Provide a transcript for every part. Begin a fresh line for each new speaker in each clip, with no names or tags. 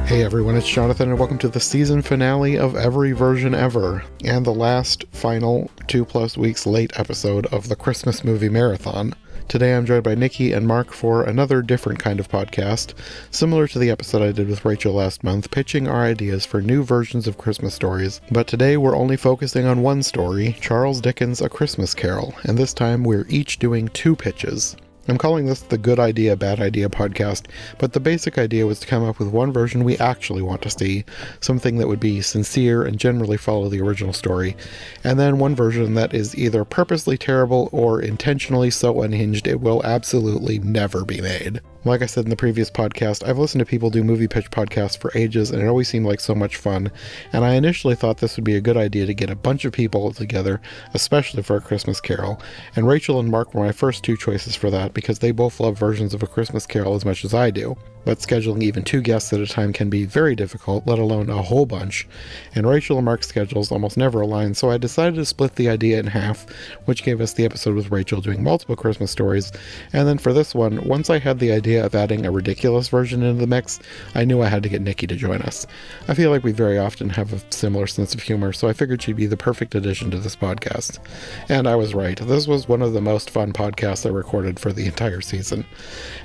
Hey everyone, it's Jonathan, and welcome to the season finale of Every Version Ever, and the last, final, 2+ weeks late episode of the Christmas movie marathon. Today I'm joined by Nicki and Mark for another different kind of podcast, similar to the episode I did with Rachel last month, pitching our ideas for new versions of Christmas stories. But today we're only focusing on one story, Charles Dickens' A Christmas Carol, and this time we're each doing 2 pitches. I'm calling this the Good Idea, Bad Idea podcast, but the basic idea was to come up with one version we actually want to see, something that would be sincere and generally follow the original story, and then one version that is either purposely terrible or intentionally so unhinged it will absolutely never be made. Like I said in the previous podcast, I've listened to people do movie pitch podcasts for ages, and it always seemed like so much fun, and I initially thought this would be a good idea to get a bunch of people together, especially for A Christmas Carol, and Rachel and Mark were my first 2 choices for that, because they both love versions of A Christmas Carol as much as I do. But scheduling even 2 guests at a time can be very difficult, let alone a whole bunch, and Rachel and Mark's schedules almost never align, so I decided to split the idea in half, which gave us the episode with Rachel doing multiple Christmas stories, and then for this one, once I had the idea of adding a ridiculous version into the mix, I knew I had to get Nicki to join us. I feel like we very often have a similar sense of humor, so I figured she'd be the perfect addition to this podcast. And I was right, this was one of the most fun podcasts I recorded for the entire season.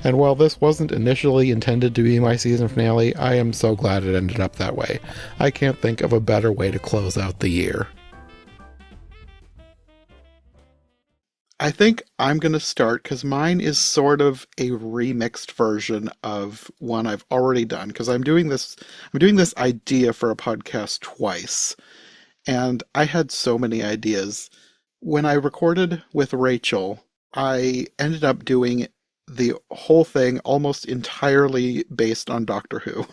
And while this wasn't initially intended to be my season finale, I am so glad it ended up that way. I can't think of a better way to close out the year. I think I'm going to start because mine is sort of a remixed version of one I've already done, because I'm doing this idea for a podcast twice, and I had so many ideas. When I recorded with Rachel, I ended up doing the whole thing almost entirely based on Doctor Who.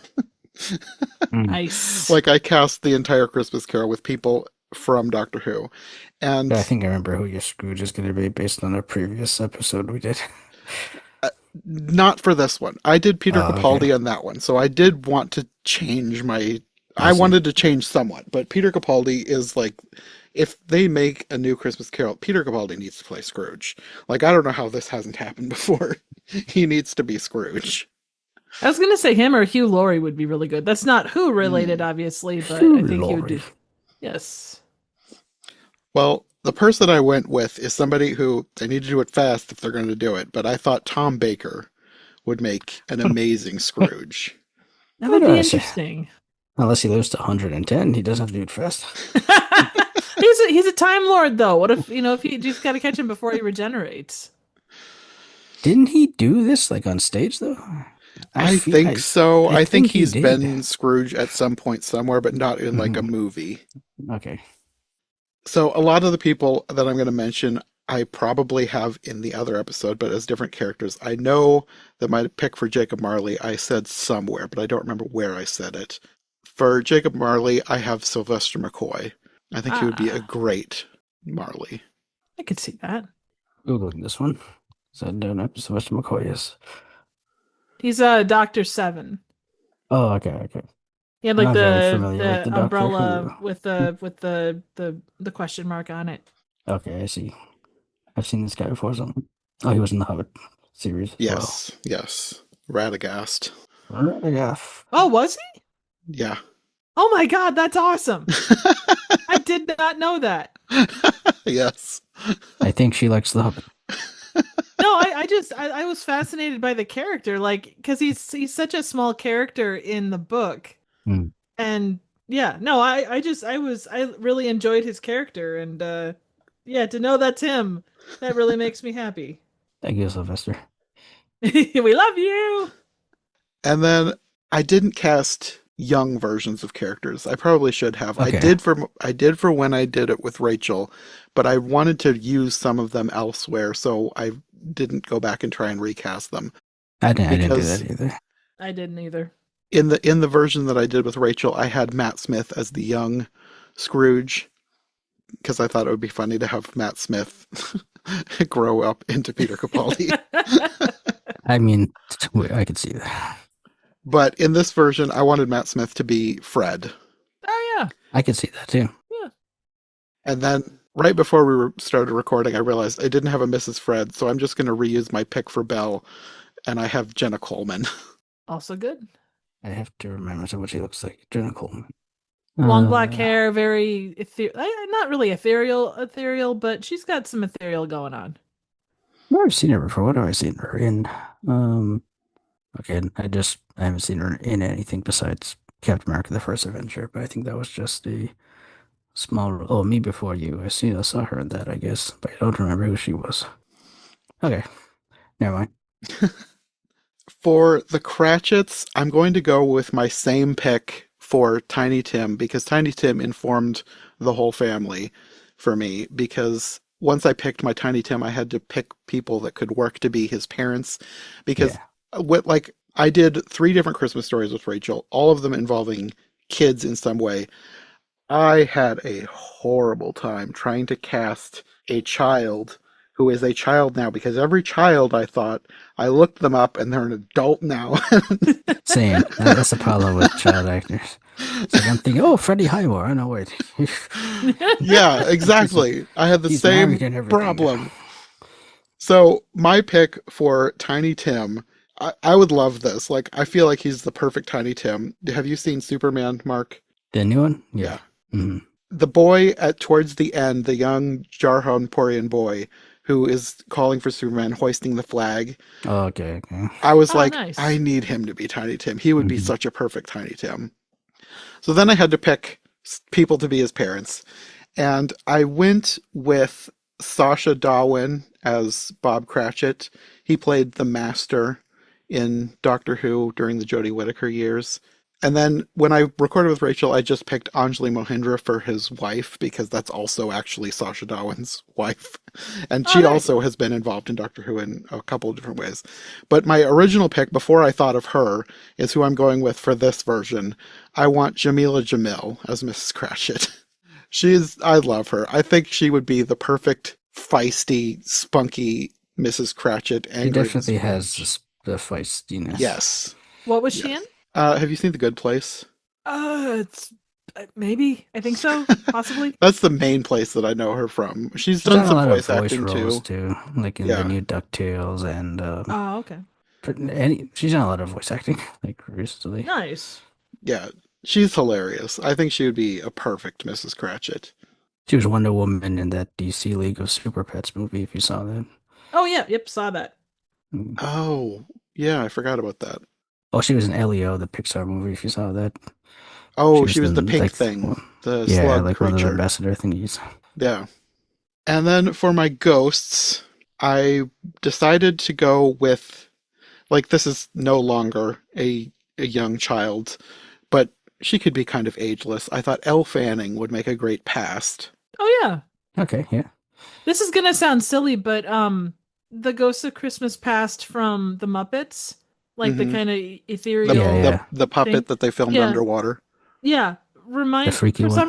Nice.
Like, I cast the entire Christmas Carol with people from Doctor Who. And
I think I remember who your Scrooge is going to be based on a previous episode we did.
not for this one. I did Peter Capaldi
Okay.
on that one, so I did want to change I wanted to change somewhat, but Peter Capaldi is like, if they make a new Christmas Carol, Peter Capaldi needs to play Scrooge. Like, I don't know how this hasn't happened before. He needs to be Scrooge.
I was going to say him or Hugh Laurie would be really good. That's not Who related, obviously, but I think he would do. Yes.
Well, the person I went with is somebody who, they need to do it fast if they're going to do it, but I thought Tom Baker would make an amazing Scrooge.
That would be interesting.
Unless he lives to 110, he doesn't have to do it fast.
He's a Time Lord, though. What if you just got to catch him before he regenerates?
Didn't he do this like on stage though?
I think so. I think he's
he
been Scrooge at some point somewhere, but not in like a movie.
Okay.
So a lot of the people that I'm going to mention, I probably have in the other episode, but as different characters. I know that my pick for Jacob Marley, I said somewhere, but I don't remember where I said it. For Jacob Marley, I have Sylvester McCoy. I think he would be a great Marley.
I could see that.
Googling this one. Is that no episode Sylvester McCoy is?
He's Dr. Seven.
Oh, okay.
He had like
Not very familiar
the
with the Doctor
umbrella
Who.
with the question mark on it.
Okay, I see. I've seen this guy before. Something. Oh, he was in the Hobbit series.
Yes. Radagast.
Yeah.
Oh, was he?
Yeah.
Oh my God, that's awesome! I did not know that.
Yes.
I think she likes the Hobbit.
No, I was fascinated by the character, like, because he's such a small character in the book, and yeah, no, I really enjoyed his character, and yeah, to know that's him, that really makes me happy.
Thank you, Sylvester.
We love you.
And then I didn't cast young versions of characters. I probably should have.
Okay.
I did for when I did it with Rachel, but I wanted to use some of them elsewhere, so I didn't go back and try and recast them.
I didn't do that either.
I didn't either.
In the version that I did with Rachel, I had Matt Smith as the young Scrooge, because I thought it would be funny to have Matt Smith grow up into Peter Capaldi.
I mean, I could see that.
But in this version, I wanted Matt Smith to be Fred.
Oh yeah,
I could see that too.
Yeah.
And then right before we started recording, I realized I didn't have a Mrs. Fred, so I'm just going to reuse my pick for Belle, and I have Jenna Coleman.
Also good.
I have to remember what she looks like. Jenna Coleman.
Long black
Uh,
hair, very not really ethereal, but she's got some ethereal going on.
I've seen her before. What have I seen her in? Um, okay, I haven't seen her in anything besides Captain America: The First Avenger, but I think that was just a small. Oh, Me Before You. I saw her in that, I guess, but I don't remember who she was. Okay, never mind.
For the Cratchits, I'm going to go with my same pick for Tiny Tim because Tiny Tim informed the whole family for me because once I picked my Tiny Tim, I had to pick people that could work to be his parents because
Yeah,
I did 3 different Christmas stories with Rachel, all of them involving kids in some way. I had a horrible time trying to cast a child who is a child now because every child I thought I looked them up and they're an adult now.
same. That's the problem with child actors. It's like I'm thinking, oh, Freddie Highmore. I know wait.
Yeah,
he's
exactly. I had the
he's married
same
and everything now.
problem. So my pick for Tiny Tim, I would love this. Like I feel like he's the perfect Tiny Tim. Have you seen Superman, Mark?
The new one?
Yeah.
Yeah. Hmm.
The boy at towards the end, the young Jarhon Porian boy who is calling for Superman, hoisting the flag.
Oh, okay, okay.
I was
Oh,
like, I
nice.
need him to be Tiny Tim. He would be
Hmm.
such a perfect Tiny Tim. So then I had to pick people to be his parents. And I went with Sasha Darwin as Bob Cratchit. He played the Master in Doctor Who during the Jodie Whittaker years. And then when I recorded with Rachel, I just picked Anjali Mohindra for his wife because that's also actually Sasha Darwin's wife. And
Oh,
she
nice.
also has been involved in Doctor Who in a couple of different ways. But my original pick, before I thought of her, is who I'm going with for this version. I want Jamila Jamil as Mrs. Cratchit. I love her. I think she would be the perfect feisty, spunky Mrs. Cratchit,
She
angry as a
definitely has
spinach.
the feistiness.
Yes,
What was she in?
yes. Have you seen The Good Place?
It's maybe. I think so. Possibly.
That's the main place that I know her from. She's
She's
done
done a
some
lot of
voice
voice
acting
roles
too.
too, like in the
Yeah,
new DuckTales and
Oh, okay.
she's done a lot of voice acting like recently.
Nice.
yeah. She's hilarious. I think she would be a perfect Mrs. Cratchit.
She was Wonder Woman in that DC League of Super Pets movie, if you saw that.
Oh yeah, yep, saw that.
Mm.
Oh, yeah, I forgot about that.
Oh, she was in Elio, the Pixar movie, if you saw that. She
Oh,
was
she was the
in
pink
like,
thing, the
yeah,
slug
like one of those
creature.
ambassador thingies.
Yeah. And then for my ghosts, I decided to go with, like, this is no longer a young child, but she could be kind of ageless. I thought Elle Fanning would make a great past.
Oh yeah.
Okay, yeah.
This is gonna sound silly, but the Ghosts of Christmas Past from the Muppets, like the
Hmm.
kind of
The
Yeah,
ethereal
yeah.
the puppet
thing.
that they filmed
Yeah,
underwater.
yeah.
The
Remind
freaky one.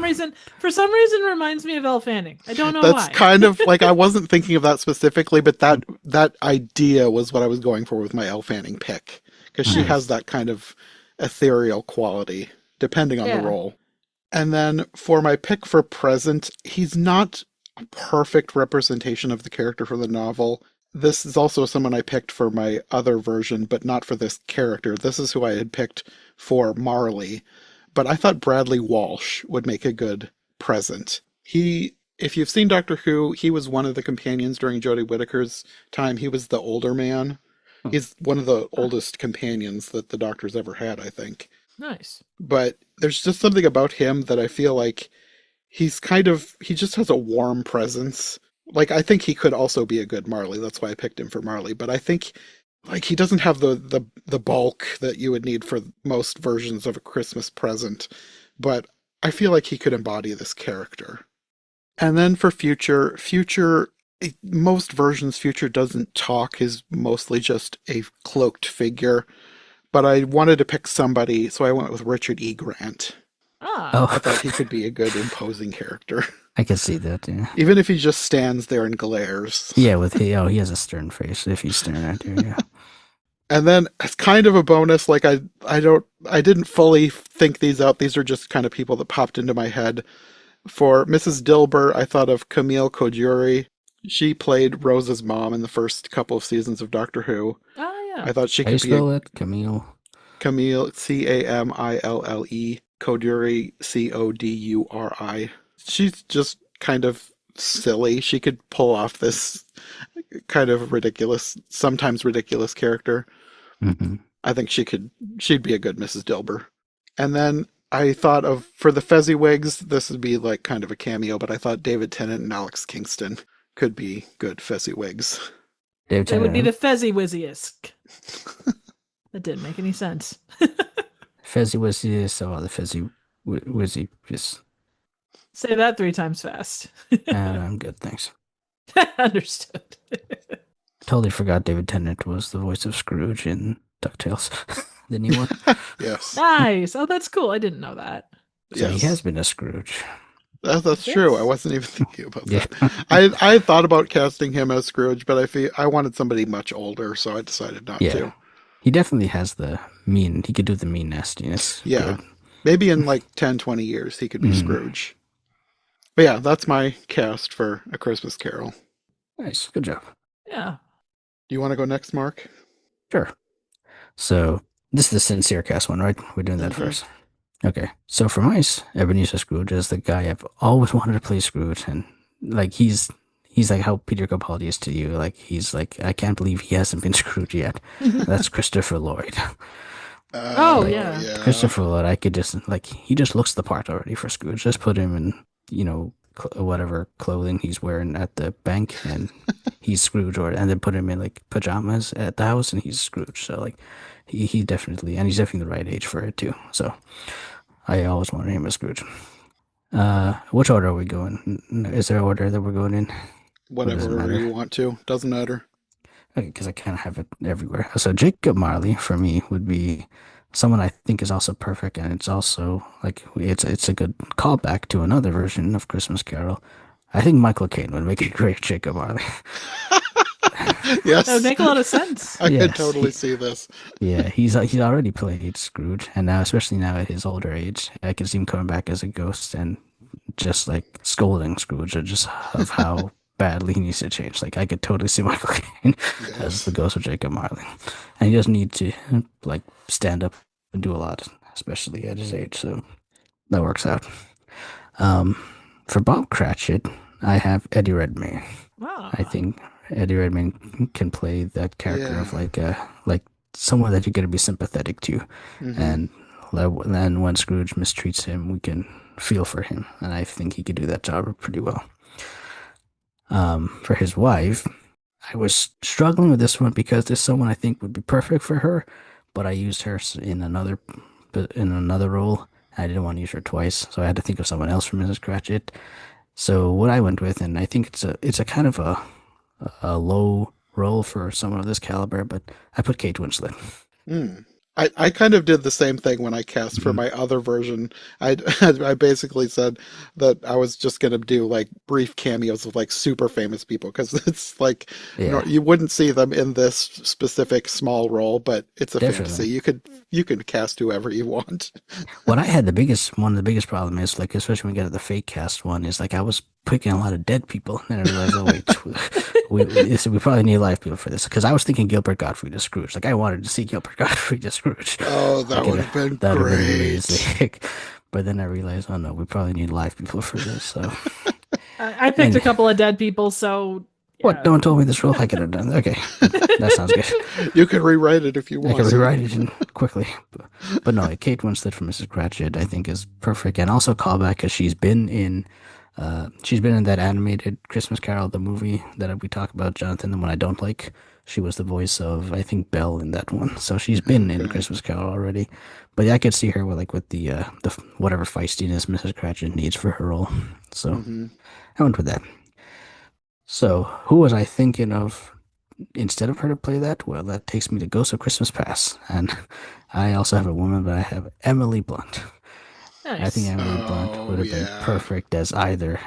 for some reason reminds me of Elle Fanning. I don't know
That's
why.
kind of like I wasn't thinking of that specifically, but that idea was what I was going for with my Elle Fanning pick because she
Mhm.
has
Nice.
that kind of ethereal quality depending on the
Yeah.
role. And then for my pick for present, he's not a perfect representation of the character for the novel. This is also someone I picked for my other version, but not for this character. This is who I had picked for Marley. But I thought Bradley Walsh would make a good present. If you've seen Doctor Who, he was one of the companions during Jodie Whittaker's time. He was the older man.
Hmm.
He's one of the
Huh.
oldest companions that the Doctor's ever had, I think.
Nice.
But there's just something about him that I feel like he just has a warm presence. Like I think he could also be a good Marley. That's why I picked him for Marley. But I think like he doesn't have the bulk that you would need for most versions of a Christmas present. But I feel like he could embody this character. And then for Future, most versions, Future doesn't talk, is mostly just a cloaked figure. But I wanted to pick somebody, so I went with Richard E. Grant.
Ah.
I thought
Oh,
he could be a good imposing character.
I can see that, yeah.
Even if he just stands there and glares.
Yeah, he has a stern face if he's staring at you, yeah.
And then as kind of a bonus, like I didn't fully think these out. These are just kind of people that popped into my head. For Mrs. Dilber, I thought of Camille Koduri. She played Rose's mom in the first couple of seasons of Doctor Who.
Oh yeah.
I thought she
How do you
could be a
spell that? Camille.
Camille, Camille, Coduri, Coduri. She's just kind of silly. She could pull off this kind of ridiculous, sometimes ridiculous character.
Mm-hmm.
I think she'd be a good Mrs. Dilber. And then I thought of, for the Fezziwigs, this would be like kind of a cameo, but I thought David Tennant and Alex Kingston could be good Fezziwigs.
David
They would be
Tennant.
the Fezzy-Wizziest. That didn't make any sense.
Fezzy Wizzy, so the Fezzy Wizzy is.
Say that 3 times fast.
I'm good, thanks.
Understood.
Totally forgot David Tennant was the voice of Scrooge in DuckTales, the new one.
Yes.
Nice. Oh, that's cool. I didn't know that.
So
Yes.
he has been a Scrooge.
That's true. I wasn't even thinking about
Yeah.
that. I thought about casting him as Scrooge, but I wanted somebody much older, so I decided not
Yeah.
to.
He definitely has the mean. He could do the mean nastiness.
Yeah.
Good.
Maybe in like 10, 20 years he could be
Mhm.
Scrooge. But yeah, that's my cast for A Christmas Carol.
Nice. Good job.
Yeah.
Do you want to go next, Mark?
Sure. So this is the sincere cast one, right? We're doing that
Mhm.
first. Okay. So for mice, Ebenezer Scrooge is the guy I've always wanted to play Scrooge, and like he's like how Peter Capaldi is to you. Like he's like, I can't believe he hasn't been Scrooge yet. That's Christopher Lloyd.
Oh, yeah.
Christopher Lloyd, I could just like he just looks the part already for Scrooge. Just put him in, whatever clothing he's wearing at the bank, and he's Scrooge. And then put him in like pajamas at the house, and he's Scrooge. So like he definitely, and he's definitely the right age for it too. So I always wanted him as Scrooge. Which order are we going? Is there an order that we're going in?
Whatever you want to. Doesn't matter.
Okay, because I kind of have it everywhere. So Jacob Marley for me would be someone I think is also perfect, and it's also like it's a good callback to another version of Christmas Carol. I think Michael Caine would make a great Jacob Marley.
Yes.
That would make a lot of sense.
I could
Yes,
totally see this.
Yeah, he's already played Scrooge, and now, especially now at his older age, I can see him coming back as a ghost and just like scolding Scrooge, or just of how badly he needs to change. Like I could totally see Michael Caine as the ghost of Jacob Marley, and he doesn't need to like stand up and do a lot, especially at his age. So that works out. For Bob Cratchit, I have Eddie Redmayne.
Wow.
I think Eddie Redmayne can play that character
Yeah.
of like someone that you're going to be sympathetic to,
Mhm.
and then when Scrooge mistreats him, we can feel for him, and I think he could do that job pretty well. For his wife, I was struggling with this one because there's someone I think would be perfect for her, but I used her in another role. I didn't want to use her twice, so I had to think of someone else for Mrs. Cratchit. So what I went with, and I think it's a kind of a low role for someone of this caliber, but I put Kate Winslet.
Mm. I kind of did the same thing when I cast for my other version. I basically said that I was just going to do like brief cameos of like super famous people, because it's like you wouldn't see them in this specific small role, but it's a fantasy. You can cast whoever you want.
What I had one of the biggest problem is like, especially when we get to the fake cast one, is like I was picking a lot of dead people, and I realized, oh wait, we probably need live people for this, because I was thinking Gilbert Gottfried as Scrooge. Like I wanted to see Gilbert Gottfried as Scrooge.
Oh, that would have been
That would have been
great.
amazing. But then I realized, oh no, we probably need live people for this. So
I picked a couple of dead people, so
what? No one told me this role. I could have done. Okay, that sounds good.
You can rewrite it if you
I
want.
can rewrite it quickly. But no, Kate Winslet from Mrs. Cratchit, I think, is perfect, and also callback because she's been in that animated Christmas Carol, the movie that we talk about, Jonathan, the one I don't like. She was the voice of, I think, Belle in that one, so she's been in Christmas Carol already. But yeah, I could see her with the whatever feistiness Mrs. Cratchit needs for her role. So I went with that. So who was I thinking of instead of her to play that? Well, that takes me to Ghost of Christmas Past, and I also have a woman, but I have Emily Blunt.
nice.
I think Emily Blunt would have been perfect as either,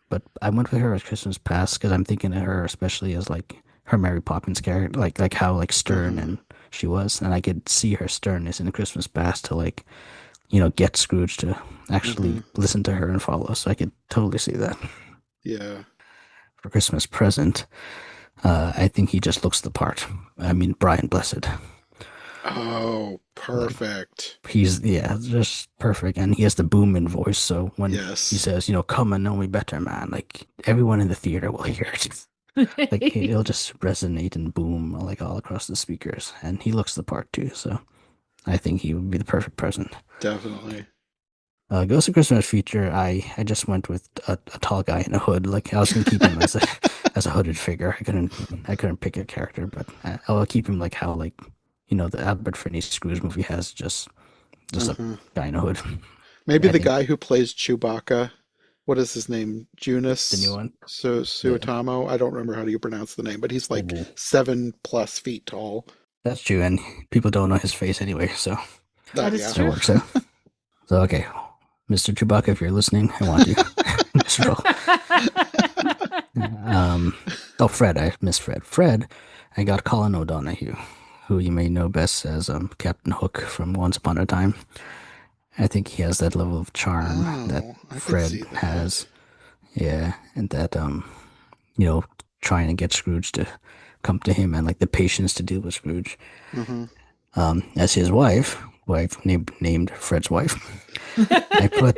but I went with her as Christmas Past because I'm thinking of her especially as like her Mary Poppins character, like how like stern and she was, and I could see her sternness in Christmas Past to like, get Scrooge to actually listen to her and follow. So I could totally see that.
Yeah.
For Christmas Present, I think he just looks the part. I mean, Brian Blessed.
Oh, perfect.
He's just perfect, and he has the booming voice. So when he
Yes.
says, "Come and know me better, man," like everyone in the theater will hear it. Like it'll just resonate and boom like all across the speakers, and he looks the part too. So I think he would be the perfect present.
Definitely.
Ghost of Christmas feature. I just went with a tall guy in a hood. Like I was gonna keep him as a as a hooded figure. I couldn't pick a character, but I'll keep him like how like the Albert Finney Scrooge movie has just a
Uh-huh.
guy in a hood.
Maybe
I
the
think
guy who plays Chewbacca. What is his name?
the new
Junis
one. Yeah.
Suetamo. I don't remember how you pronounce the name, but he's like
Oh,
7+ feet tall.
that's true, and people don't know his face anyway, so
That is
Yeah.
that
true.
works out. So okay, Mr. Chewbacca, if you're listening, I want you. This role. Um, Fred, I miss Fred. Fred, I got Colin O'Donoghue, who you may know best as Captain Hook from Once Upon a Time. I think he has that level of charm that
Oh, I could
Fred
see that.
has. Yeah, and that you know, trying to get Scrooge to come to him and like the patience to deal with Scrooge.
Hmm.
As his wife named Fred's wife. I put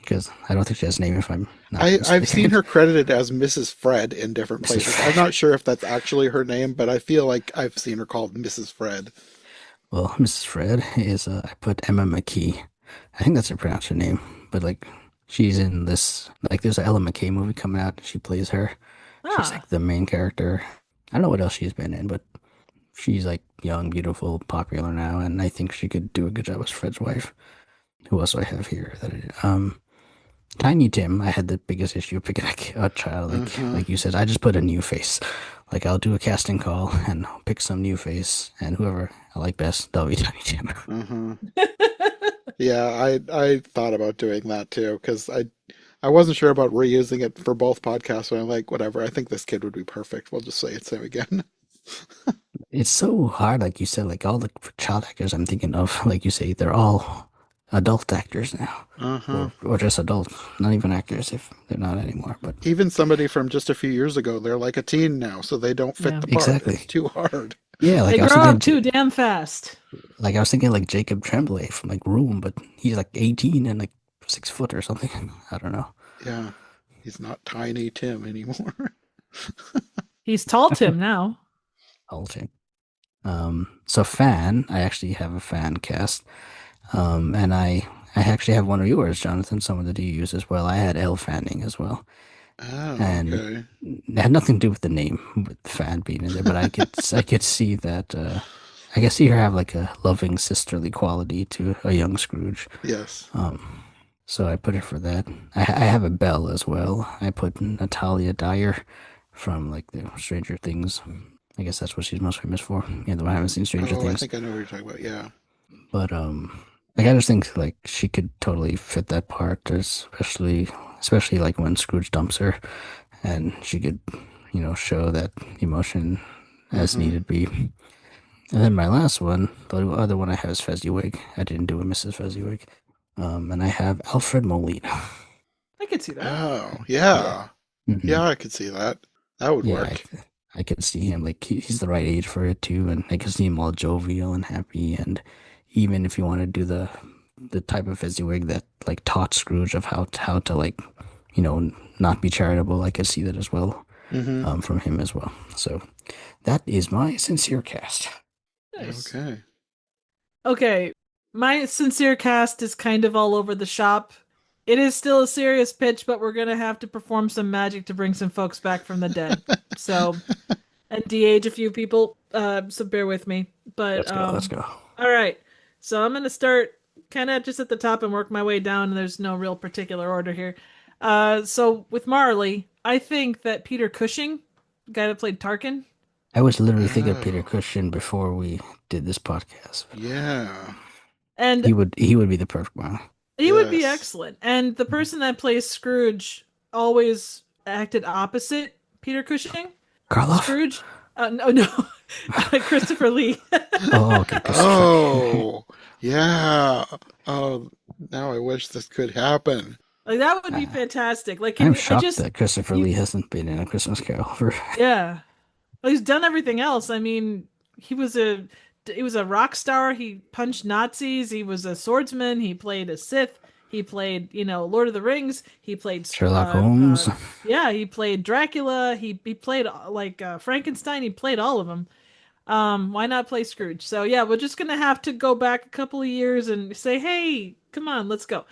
because I don't think she has a name if I'm not
I've seen
mistaken.
her credited as Mrs. Fred in different
Mrs.
places. I'm
Fred.
not sure if that's actually her name, but I feel like I've seen her called Mrs. Fred.
Well, Mrs. Fred is I put Emma McKee. I think that's her pronounce her name, but like she's in this like there's an Ella McKay movie coming out. She plays her. She's
Ah,
like the main character. I don't know what else she's been in, but she's like young, beautiful, popular now, and I think she could do a good job as Fred's wife. Who else do I have here? Tiny Tim. I had the biggest issue picking a child. Like
Uh-huh.
like you said, I just put a new face. Like I'll do a casting call and I'll pick some new face, and whoever I like best, that'll be Tiny Tim.
Uh-huh. Yeah, I thought about doing that too, because I wasn't sure about reusing it for both podcasts, but I'm like, whatever, I think this kid would be perfect. We'll just say it's him again.
It's so hard, like you said, like all the child actors I'm thinking of, like you say, they're all adult actors now,
Uh-huh.
or just adults, not even actors if they're not anymore. But
Even somebody from just a few years ago, they're like a teen now, so they don't fit
yeah.
the part. It's
exactly,
too hard.
yeah.
They
Like I was
grow
thinking,
up too damn fast.
like I was thinking, like Jacob Tremblay from like Room, but he's like 18 and like 6 foot or something. I don't know.
Yeah. He's not Tiny Tim anymore.
He's tall Tim now.
Halting. So fan, I actually have a fan cast. And I actually have one of yours, Jonathan. Someone that you use as well. I had Elle Fanning as well,
Oh,
and
okay.
it had nothing to do with the name, with the fan being in there. But I could see that. I could see her have like a loving sisterly quality to a young Scrooge.
Yes.
So I put her for that. I have a Belle as well. I put Natalia Dyer from like the Stranger Things. I guess that's what she's most famous for. Yeah, though I haven't seen Stranger
Oh, I
Things.
think I know what you're talking about. Yeah.
But like I just think like she could totally fit that part, especially like when Scrooge dumps her, and she could, show that emotion as
Mm-hmm.
needed be. And then my last one, the other one I have is Fezziwig. I didn't do a Mrs. Fezziwig. And I have Alfred Molina.
I could see that.
Oh,
Yeah.
yeah.
Hmm.
Yeah, I could see that. That would
Yeah,
work.
I could see him like he's the right age for it too, and I could see him all jovial and happy. And even if you want to do the type of Fezziwig that like taught Scrooge of how to like not be charitable, I could see that as well
Mm-hmm.
from him as well. So that is my sincere cast.
Nice.
Okay.
Okay, my sincere cast is kind of all over the shop. It is still a serious pitch, but we're gonna have to perform some magic to bring some folks back from the dead. So, and de-age a few people. So bear with me. But
Let's go. Let's go.
all right. So I'm gonna start kind of just at the top and work my way down. And there's no real particular order here. So with Marley, I think that Peter Cushing, the guy that played Tarkin,
I was literally thinking of Peter
Oh,
Cushing before we did this podcast.
yeah.
and
He would be the perfect one.
he would be
Yes.
excellent. And the person that plays Scrooge always acted opposite Peter Cushing.
Karloff?
Scrooge? No, no, Christopher Lee.
Oh, okay, Christopher.
Oh, yeah. Oh, now I wish this could happen.
Like that would be
I-
fantastic. Like,
I'm
can I
shocked
just
that Christopher
you?
Lee hasn't been in A Christmas Carol for.
Yeah, well, he's done everything else. I mean, he was a a rock star. He punched Nazis. He was a swordsman. He played a Sith. He played, Lord of the Rings. He played
Sherlock Holmes.
yeah, he played Dracula. He played Frankenstein. He played all of them. Why not play Scrooge? So yeah, we're just gonna have to go back a couple of years and say, hey, come on, let's go.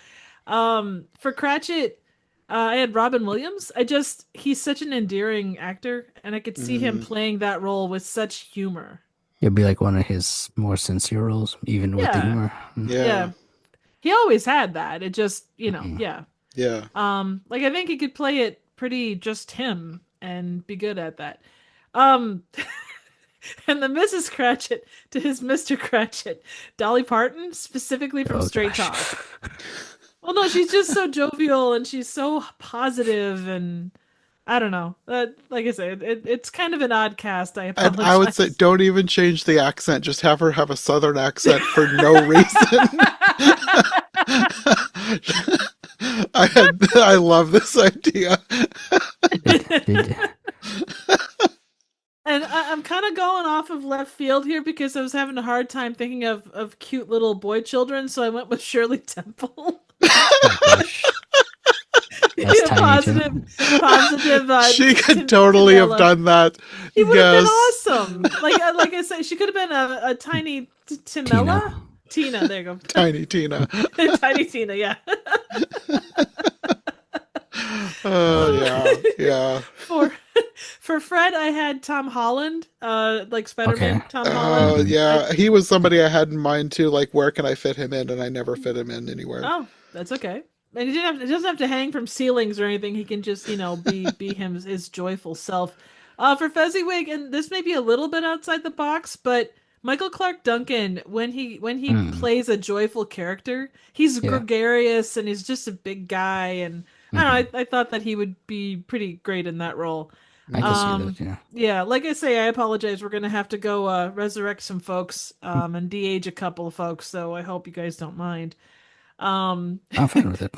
For Cratchit, I had Robin Williams. He's such an endearing actor, and I could see him playing that role with such humor.
It'd be like one of his more sincere roles, even with the humor.
Yeah. He always had that. It just, yeah.
Yeah.
I think he could play it pretty just him and be good at that. And the Mrs. Cratchit to his Mr. Cratchit, Dolly Parton, specifically from Straight Talk. Well, no, she's just so jovial and she's so positive, and I don't know. Like I said, it's kind of an odd cast. I apologize.
And I would say don't even change the accent. Just have her have a southern accent for no reason. I love this idea.
And I'm kind of going off of left field here because I was having a hard time thinking of cute little boy children, so I went with Shirley Temple. Positive.
She could totally have done that.
He would have been awesome. Like I said, she could have been a tiny Timella. Tina, there you go.
Tiny Tina.
Tiny Tina, yeah.
Oh yeah.
For Fred, I had Tom Holland, like Spider-Man.
Okay.
Tom Holland.
Oh yeah, he was somebody I had in mind too. Like, where can I fit him in? And I never fit him in anywhere.
Oh, that's okay. And he doesn't have to hang from ceilings or anything. He can just, be his joyful self. For Fezziwig, and this may be a little bit outside the box, but Michael Clark Duncan, when he plays a joyful character, he's gregarious and he's just a big guy, and I don't know, I thought that he would be pretty great in that role.
I can see that,
Yeah, like I say, I apologize. We're gonna have to go resurrect some folks and de-age a couple of folks, so I hope you guys don't mind.
I'm fine with it.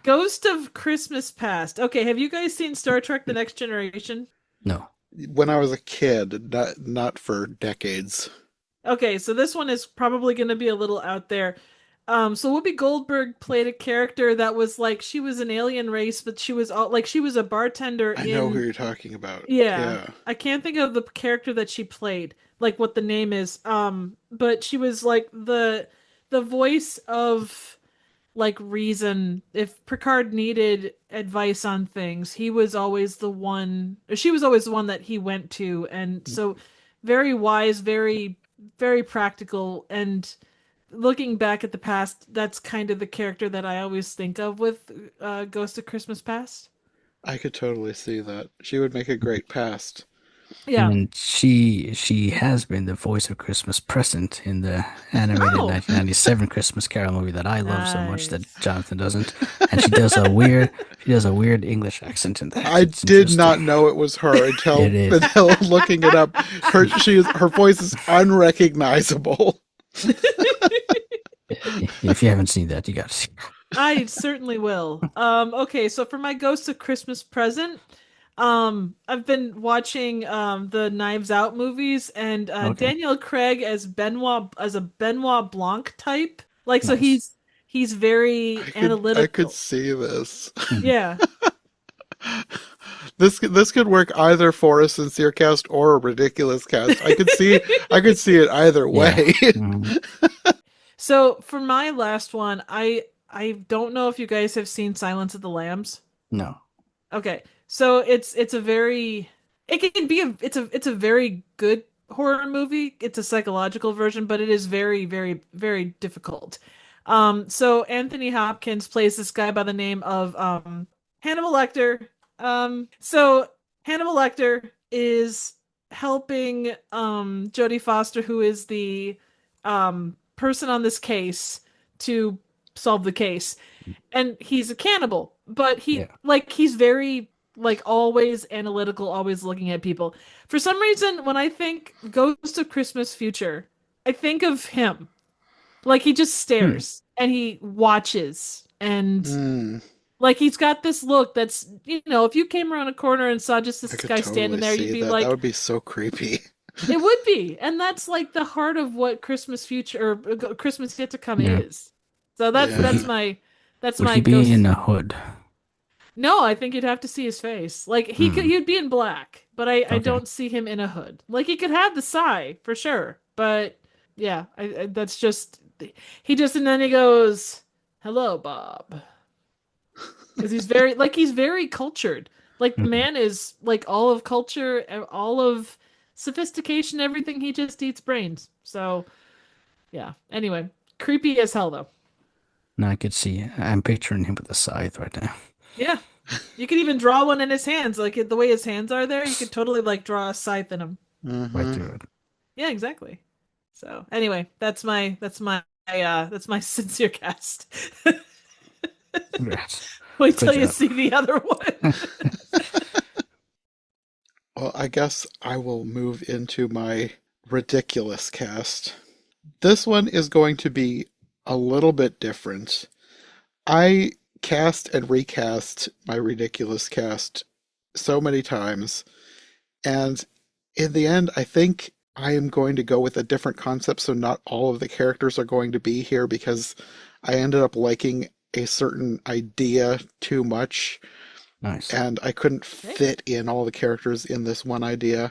Ghost of Christmas Past. Okay, have you guys seen Star Trek: The Next Generation?
No.
When I was a kid, not for decades.
Okay, so this one is probably going to be a little out there. So Whoopi Goldberg played a character that was like she was an alien race, but she was she was a bartender.
I know who you're talking about.
Yeah, I can't think of the character that she played, like what the name is. But she was like the voice of like reason. If Picard needed advice on things, he was always the one, or she was always the one that he went to, and so very wise, very very practical. And looking back at the past, that's kind of the character that I always think of with Ghost of Christmas Past.
I could totally see that. She would make a great past.
Yeah.
And she has been the voice of Christmas Present in the animated 1997 Christmas Carol movie that I love so much that Jonathan doesn't. And she does a weird English accent in that.
I did not know it was her until looking it up. Her voice is unrecognizable.
If you haven't seen that, you got to see it.
I certainly will. Okay, so for my Ghost of Christmas Present, I've been watching the Knives Out movies, and Daniel Craig as a Benoit Blanc type. Like, so
Nice.
he's very analytical.
I could see this.
Yeah.
This could work either for a sincere cast or a ridiculous cast. I could see it either way.
So for my last one, I don't know if you guys have seen Silence of the Lambs.
No.
Okay. So it's a very good horror movie. It's a psychological version, but it is very, very, very difficult. So Anthony Hopkins plays this guy by the name of Hannibal Lecter. So Hannibal Lecter is helping Jodie Foster, who is the person on this case, to solve the case. And he's a cannibal, but he's very always analytical, always looking at people. For some reason, when I think Ghost of Christmas Future, I think of him. Like, he just stares and he watches, and he's got this look that's, if you came around a corner and saw just this guy standing there, you'd be like,
that would be so creepy.
It would be, and that's like the heart of what Christmas future or Christmas yet to come is. So that's my
Would he be
ghost.
in a hood?
No, I think you'd have to see his face. Like he'd be in black, but I don't see him in a hood. Like he could have the sigh for sure, but yeah, I that's just and then he goes, "Hello, Bob," because he's very cultured. Like the man is like all of culture, all of sophistication, everything. He just eats brains. So yeah. Anyway, creepy as hell though.
No, I could see. I'm picturing him with a scythe right now.
Yeah. You could even draw one in his hands, like the way his hands are there. You could totally like draw a scythe in him.
Right through it.
Yeah, exactly. So anyway, that's my sincere cast.
Congrats.
Wait till
Good
you
job.
see the other one.
Well, I guess I will move into my ridiculous cast. This one is going to be a little bit different. I cast and recast my ridiculous cast so many times, and in the end, I think I am going to go with a different concept, so not all of the characters are going to be here because I ended up liking a certain idea too much.
Nice.
And I couldn't fit in all the characters in this one idea.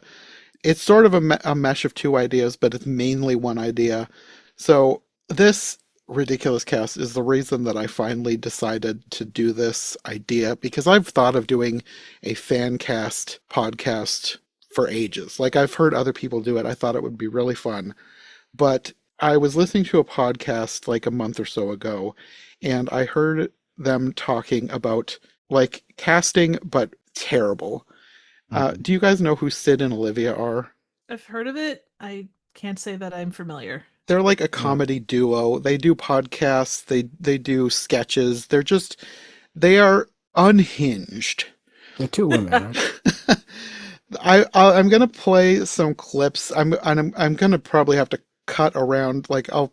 It's sort of a mesh of two ideas, but it's mainly one idea. So this ridiculous cast is the reason that I finally decided to do this idea, because I've thought of doing a fan cast podcast for ages. Like, I've heard other people do it. I thought it would be really fun. But I was listening to a podcast like a month or so ago, and I heard them talking about like casting, but terrible. Do you guys know who Sid and Olivia are?
I've heard of it. I can't say that I'm familiar.
They're like a comedy duo. They do podcasts. They do sketches. They are unhinged.
They're two women, right?
I'm gonna play some clips. I'm gonna probably have to cut around. Like I'll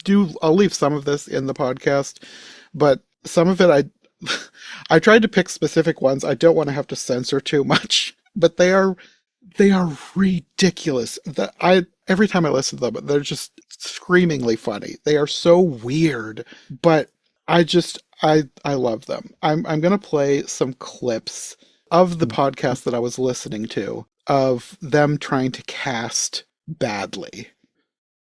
leave some of this in the podcast, but some of it I tried to pick specific ones. I don't want to have to censor too much, but they are ridiculous. Every time I listen to them, they're just screamingly funny. They are so weird, but I love them. I'm gonna play some clips of the podcast that I was listening to of them trying to cast badly.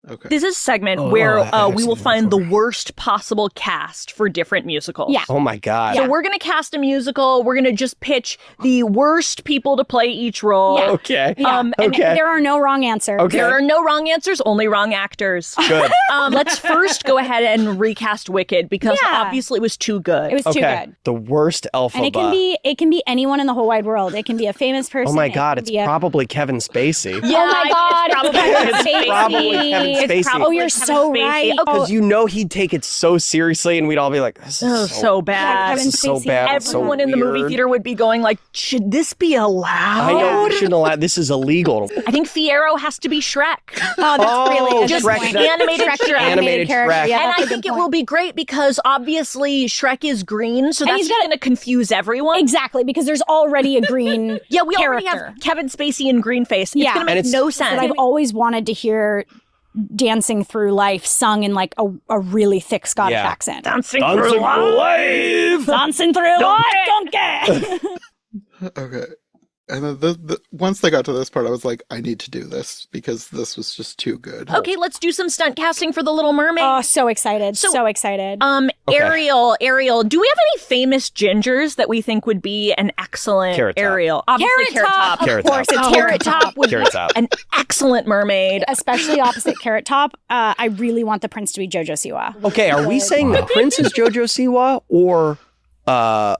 Okay.
This is a segment where we will find the worst possible cast for different musicals.
Yeah.
Oh my God.
So we're going to cast a musical. We're going to just pitch the worst people to play each role.
Yeah.
Okay.
And there are no wrong answers.
Okay.
There are no wrong answers, only wrong actors.
Good.
Let's first go ahead and recast Wicked because obviously it was too good.
It was too good.
The worst Elphaba.
And it can be anyone in the whole wide world. It can be a famous person.
Oh my God, it's probably Kevin Spacey.
Yeah, oh my God,
it's probably
Kevin
Spacey.
Probably Kevin Spacey.
Oh, you're so right.
Because you know he'd take it so seriously, and we'd all be like, "This is
so bad.
This is so bad.
Everyone in the movie
weird."
theater would be going like, "Should this be allowed?"
I know we shouldn't allow. This is illegal.
I think Fiyero has to be Shrek.
Oh, that's really a
just
good point.
animated Shrek.
Animated
character.
Shrek.
Yeah,
And I think it will be great because obviously Shrek is green, so that's going to confuse everyone.
Exactly, because there's already a green
Yeah, we already
character.
have Kevin Spacey in green face. It's going to make no sense.
But I've always wanted to hear Dancing Through Life sung in like a really thick Scottish accent.
Dancing through life.
Dancing through life, donkey.
Okay. And then once they got to this part, I was like, I need to do this because this was just too good.
Okay, let's do some stunt casting for The Little Mermaid.
Oh, so excited. So excited.
Ariel, do we have any famous gingers that we think would be an excellent
Carrot Top.
Ariel? Obviously,
Carrot Top.
Carrot
Of course,
Top.
it's
Carrot Top would
Carrot
be
Top.
an excellent mermaid.
Especially opposite Carrot Top. I really want the prince to be Jojo Siwa.
Okay, are we saying the prince is Jojo Siwa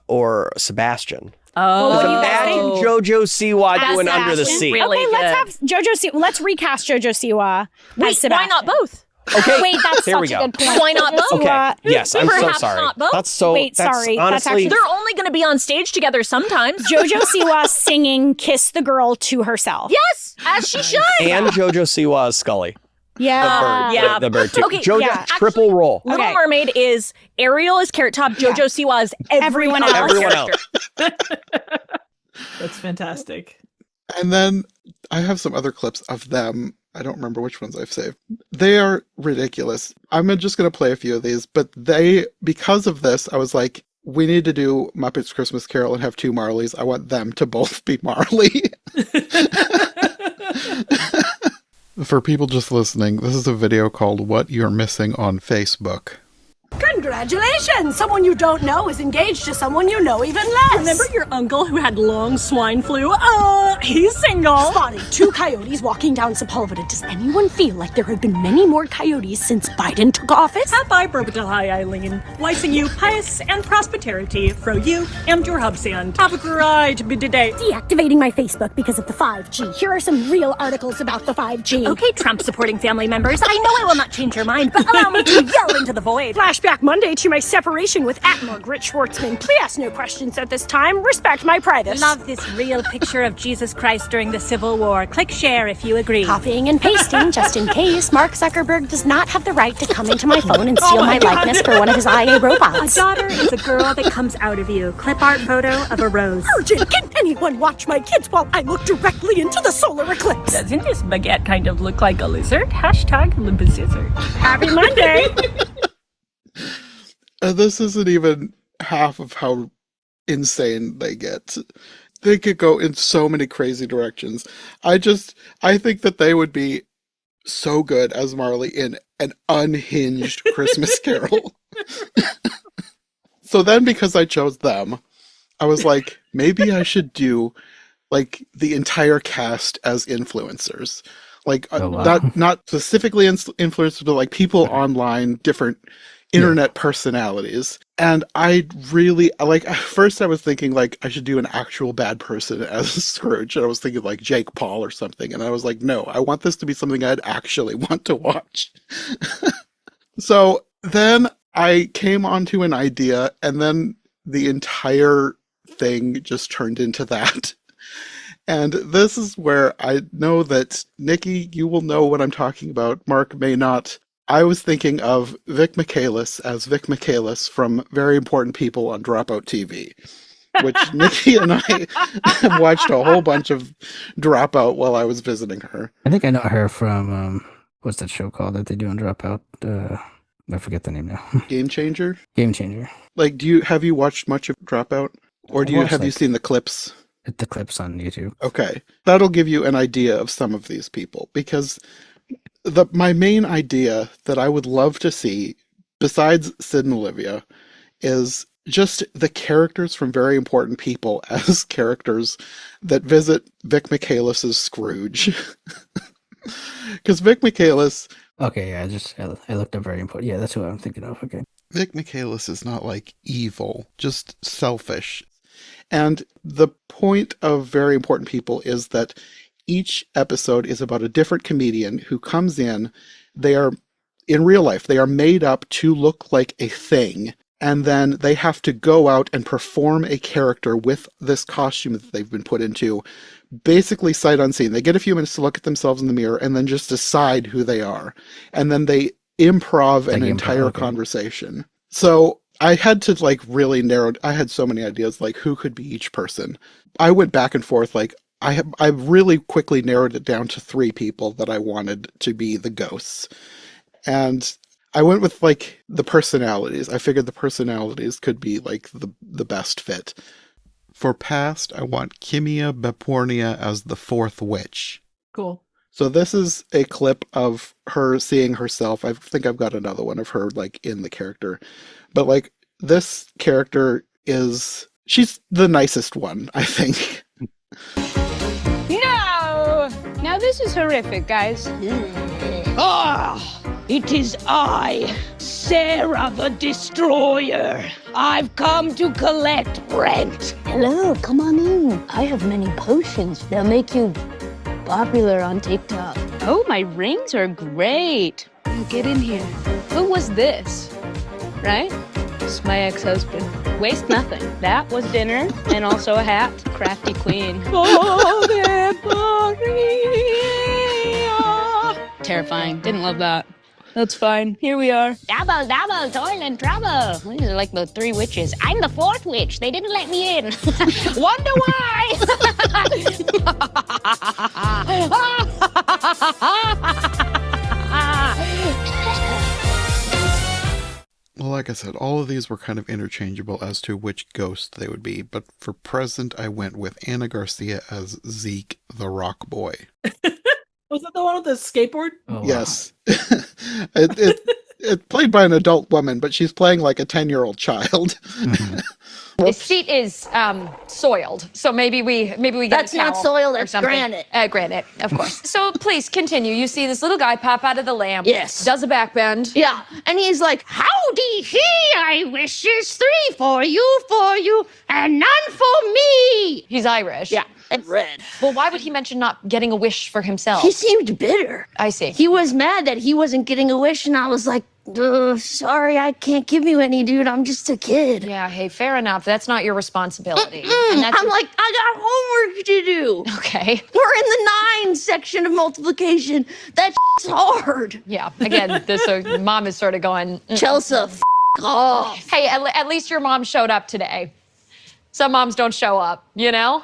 or Sebastian?
Oh,
Well, what do you
Imagine Jojo Siwa doing Under the Sea.
Really
Okay, let's
good.
have Jojo Siwa. Let's recast Jojo Siwa.
Wait,
as Sebastian.
why not both?
Okay,
Wait, that's
there we
such
go.
a good point.
Why not
Jojo
both?
Okay,
Siwa-
yes, I'm so
Perhaps
sorry.
not both.
That's so.
Wait,
that's
sorry, that's
honestly.
actually-
They're only going to be on stage together sometimes.
Jojo Siwa singing "Kiss the Girl" to herself.
Yes, as she should.
and Jojo Siwa is Scully.
Yeah.
Yeah.
The bird too.
Okay,
Jojo
yeah.
triple roll.
Little
Okay.
Mermaid is Ariel is Carrot Top, Jojo Siwa is
Everyone
other
else.
Everyone
character.
else.
That's fantastic.
And then I have some other clips of them. I don't remember which ones I've saved. They are ridiculous. I'm just going to play a few of these, but because of this, I was like, we need to do Muppets Christmas Carol and have two Marleys. I want them to both be Marley. For people just listening, this is a video called What You're Missing on Facebook.
Congratulations! Someone you don't know is engaged to someone you know even less.
Remember your uncle who had long swine flu? He's single.
Spotted 2 coyotes walking down Sepulveda. Does anyone feel like there have been many more coyotes since Biden took office?
Happy birthday, Eileen. Blessing you pious and prosperity for you and your hubsand. Have a great day.
Deactivating my Facebook because of the 5G. Here are some real articles about the 5G.
Okay, Trump-supporting family members, I know I will not change your mind, but allow me to yell into the void.
Flashback Monday to my separation with Margaret Schwartzman. Please ask no questions at this time. Respect my privacy.
Love this real picture of Jesus Christ during the Civil War. Click share if you agree.
Copying and pasting just in case. Mark Zuckerberg does not have the right to come into my phone and steal my likeness for one of his IA robots.
A daughter is a girl that comes out of you. Clip art photo of a rose.
Urgent! Can anyone watch my kids while I look directly into the solar eclipse?
Doesn't this baguette kind of look like a lizard? Hashtag Limbicizard. Happy Monday!
This isn't even half of how insane they get. They could go in so many crazy directions. I think that they would be so good as Marley in an unhinged Christmas Carol. So then, because I chose them, I was like, maybe I should do like the entire cast as influencers. Like not specifically influencers, but like people online, different internet personalities. And I really like, at first I was thinking like I should do an actual bad person as Scrooge, and I was thinking like Jake Paul or something, and I was like, no, I want this to be something I'd actually want to watch. So then I came onto an idea, and then the entire thing just turned into that. And this is where I know that, Nikki, you will know what I'm talking about. Mark may not. I was thinking of Vic Michaelis as Vic Michaelis from Very Important People on Dropout TV, which Nikki and I have watched a whole bunch of Dropout while I was visiting her.
I think I know her from, what's that show called that they do on Dropout? I forget the name now.
Game Changer?
Game Changer.
Like, have you watched much of Dropout? Or have you seen the clips?
The clips on YouTube.
Okay. That'll give you an idea of some of these people, because my main idea that I would love to see, besides Sid and Olivia, is just the characters from Very Important People as characters that visit Vic Michaelis's Scrooge. Because Vic Michaelis...
Okay, yeah, I looked up Very Important. Yeah, that's what I'm thinking of. Okay.
Vic Michaelis is not like evil, just selfish. And the point of Very Important People is that each episode is about a different comedian who comes in. They are, in real life, they are made up to look like a thing. And then they have to go out and perform a character with this costume that they've been put into, basically sight unseen. They get a few minutes to look at themselves in the mirror and then just decide who they are. And then they improv an entire conversation. So I had to like really I had so many ideas, like who could be each person. I went back and forth, like I really quickly narrowed it down to 3 people that I wanted to be the ghosts. And I went with like the personalities. I figured the personalities could be like the best fit. For past, I want Kimia Bepornia as the 4th witch.
Cool.
So this is a clip of her seeing herself. I think I've got another one of her like in the character. But like this character she's the nicest one, I think.
No! Now this is horrific, guys. It is I, Sarah the Destroyer. I've come to collect Brent.
Hello, come on in. I have many potions. They'll make you popular on TikTok.
Oh, my rings are great. Get in here. Who was this? Right? It's my ex-husband. Waste nothing. That was dinner and also a hat. Crafty queen. Terrifying. Didn't love that. That's fine. Here we are.
Double, double, toil and trouble. These are like the three witches. I'm the fourth witch. They didn't let me in. Wonder why?
Well, like I said, all of these were kind of interchangeable as to which ghost they would be, but for present, I went with Anna Garcia as Zeke, the Rock Boy.
Was that the one with the skateboard?
Oh, wow.
Yes. It's played by an adult woman, but she's playing like a 10-year-old child.
The seat is soiled, so maybe we get
That's
a towel
not soil,
or
that's
something.
granite.
Granite, of course. So please continue. You see this little guy pop out of the lamp.
Yes.
Does a backbend.
Yeah, and he's like, howdy he, I wishes 3 for you, and none for me.
He's Irish.
Yeah, and red.
Well, why would he mention not getting a wish for himself?
He seemed bitter.
I see.
He was mad that he wasn't getting a wish, and I was like, sorry, I can't give you any, dude. I'm just a kid.
Yeah, hey, fair enough. That's not your responsibility.
I'm like, I got homework to do.
Okay.
We're in the 9 section of multiplication. That's hard.
Yeah, again, so mom is sort of going,
Chelsea, off.
Hey, at least your mom showed up today. Some moms don't show up, you know?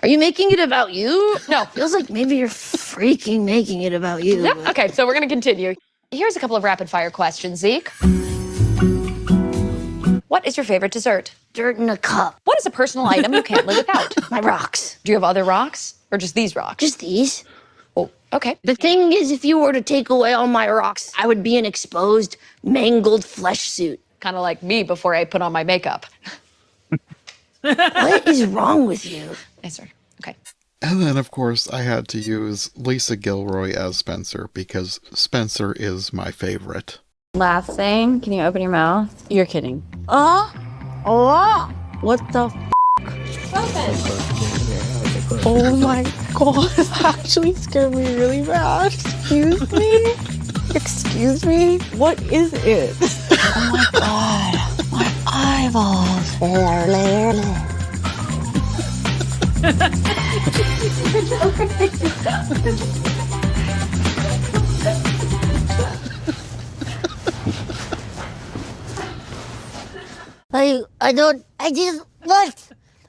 Are you making it about you?
No.
Feels like maybe you're freaking making it about you.
Yep. Okay, so we're going to continue. Here's a couple of rapid fire questions, Zeke. What is your favorite dessert?
Dirt in a cup.
What is a personal item you can't live without?
My rocks.
Do you have other rocks or just these rocks?
Just these.
Oh, okay.
The thing is, if you were to take away all my rocks, I would be an exposed, mangled flesh suit.
Kind of like me before I put on my makeup.
What is wrong with you?
Yes, sir. Okay.
And then, of course, I had to use Lisa Gilroy as Spencer because Spencer is my favorite.
Last thing, can you open your mouth? You're kidding.
Oh,
What the Oh my god, that actually scared me really bad. Excuse me? Excuse me? What is it? Oh my god, my eyeballs.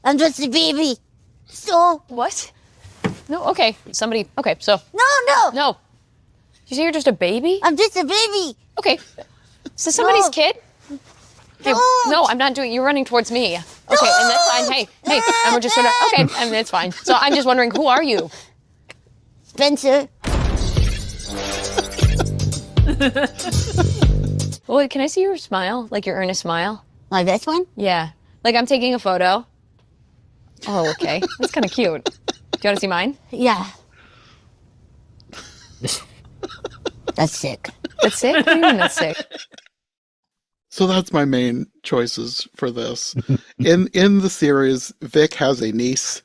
I'm just a baby. So.
What? No, okay. Okay, so.
No.
No. You say you're just a baby?
I'm just a baby.
Okay. So somebody's kid? Hey, no, I'm not doing. You're running towards me. Okay, and that's fine. Hey, and we're just sort of okay, and it's fine. So I'm just wondering, who are you?
Spencer.
Well, can I see your smile, like your earnest smile?
Like this one?
Yeah, like I'm taking a photo. Oh, okay, that's kind of cute. Do you want to see mine?
Yeah. That's sick.
That's sick. What do you mean that's sick?
So that's my main choices for this. In the series, Vic has a niece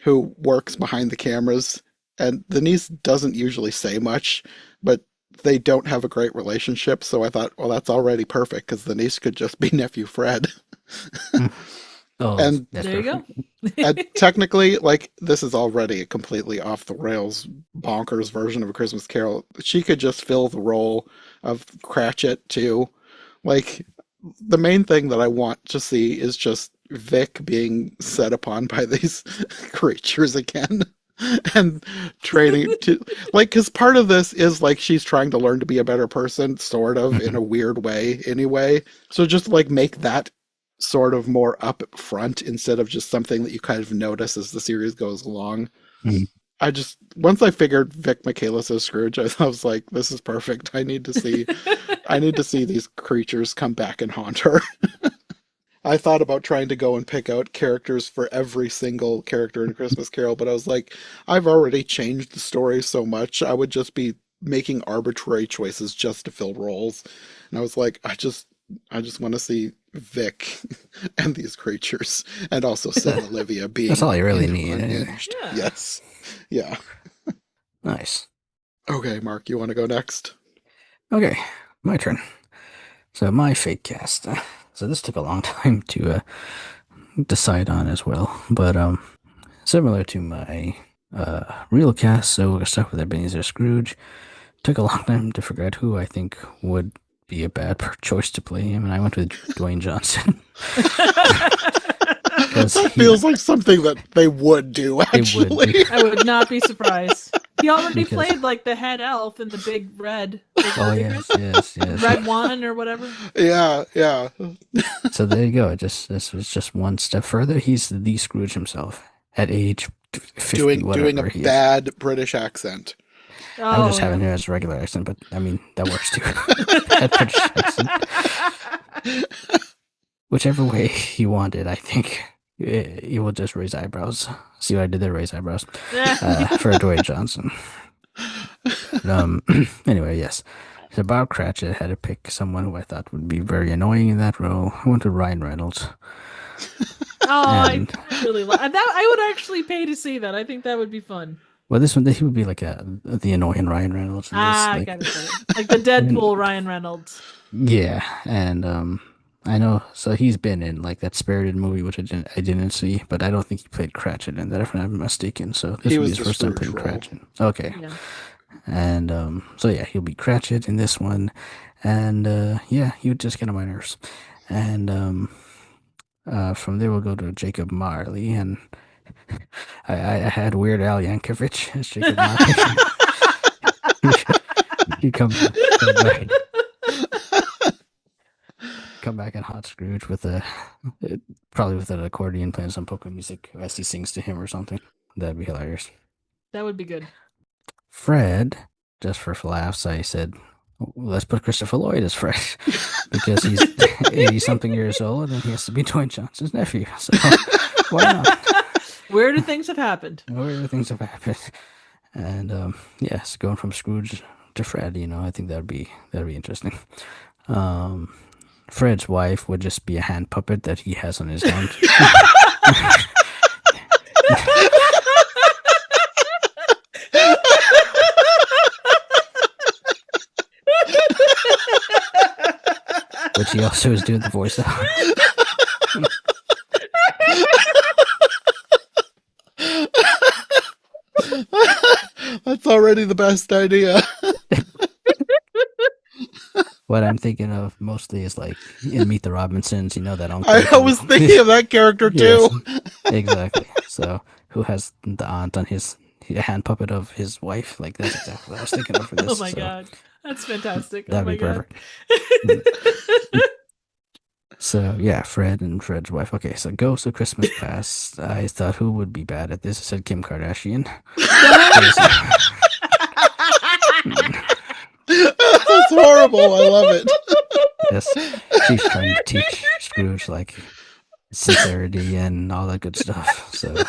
who works behind the cameras, and the niece doesn't usually say much, but they don't have a great relationship, so I thought, well, that's already perfect, because the niece could just be Nephew Fred.
And
there you go.
And technically, like, this is already a completely off-the-rails, bonkers version of A Christmas Carol. She could just fill the role of Cratchit, too. Like, the main thing that I want to see is just Vic being set upon by these creatures again. And training to, like, because part of this is, like, she's trying to learn to be a better person, sort of, in a weird way, anyway. So just, like, make that sort of more up front instead of just something that you kind of notice as the series goes along. Once I figured Vic Michaelis as Scrooge, I was like, this is perfect. I need to see these creatures come back and haunt her. I thought about trying to go and pick out characters for every single character in Christmas Carol, but I was like, I've already changed the story so much. I would just be making arbitrary choices just to fill roles. And I was like, I just want to see Vic and these creatures, and also Sam Olivia being.
That's all you really need.
Yeah.
Yes. Yeah.
Nice.
Okay, Mark, you want to go next?
Okay, my turn. So my fate cast. So this took a long time to decide on as well, but similar to my real cast. So we're gonna start with Ebenezer Scrooge, took a long time to figure out who I think would be a bad choice to play him, and I went with Dwayne Johnson.
That feels like something that they would do, actually.
I would not be surprised. He already played like the head elf in the Big Red.
Oh, yes.
Red One or whatever.
Yeah.
So there you go. This was just one step further. He's the Scrooge himself at age 50,
doing a bad British accent.
I'm just having him as a regular accent, but I mean, that works too. Bad British accent. Whichever way he wanted, I think he will just raise eyebrows. See what I did there? Raise eyebrows for Dwayne Johnson. Anyway, yes. So Bob Cratchit had to pick someone who I thought would be very annoying in that role. I went to Ryan Reynolds.
I really like that. I would actually pay to see that. I think that would be fun.
Well, this one, he would be like the annoying Ryan Reynolds.
I got it. Like the Deadpool Ryan Reynolds.
Yeah, and I know. So he's been in like that Spirited movie, which I didn't see, but I don't think he played Cratchit in that, if I'm not mistaken. So this will be his first time playing Cratchit. Okay. Yeah. And so yeah, he'll be Cratchit in this one, and yeah, he would just get on my nerves. And from there we'll go to Jacob Marley, and I had Weird Al Yankovic as Jacob Marley. he come back in Hot Scrooge with probably with an accordion playing some polka music as he sings to him or something. That'd be hilarious.
That would be good.
Fred, just for laughs, I said, let's put Christopher Lloyd as Fred because he's 80-something years old and he has to be Dwayne Johnson's nephew. So why not?
Weirder things have happened.
And yes, going from Scrooge to Fred, I think that'd be interesting. Fred's wife would just be a hand puppet that he has on his hand. Which he also is doing the voice of.
That's already the best idea.
What I'm thinking of mostly is like in Meet the Robinsons, that uncle.
I was thinking of that character too.
Yes, exactly. So who has the aunt on his hand puppet of his wife? Like that's exactly what I was thinking of for this.
Oh my god, that's fantastic.
That'd be perfect. So yeah, Fred and Fred's wife. Okay, so Ghost of Christmas Past. I thought who would be bad at this? I said Kim Kardashian.
That's horrible. I love it.
Yes, she's trying to teach Scrooge like sincerity and all that good stuff. So
I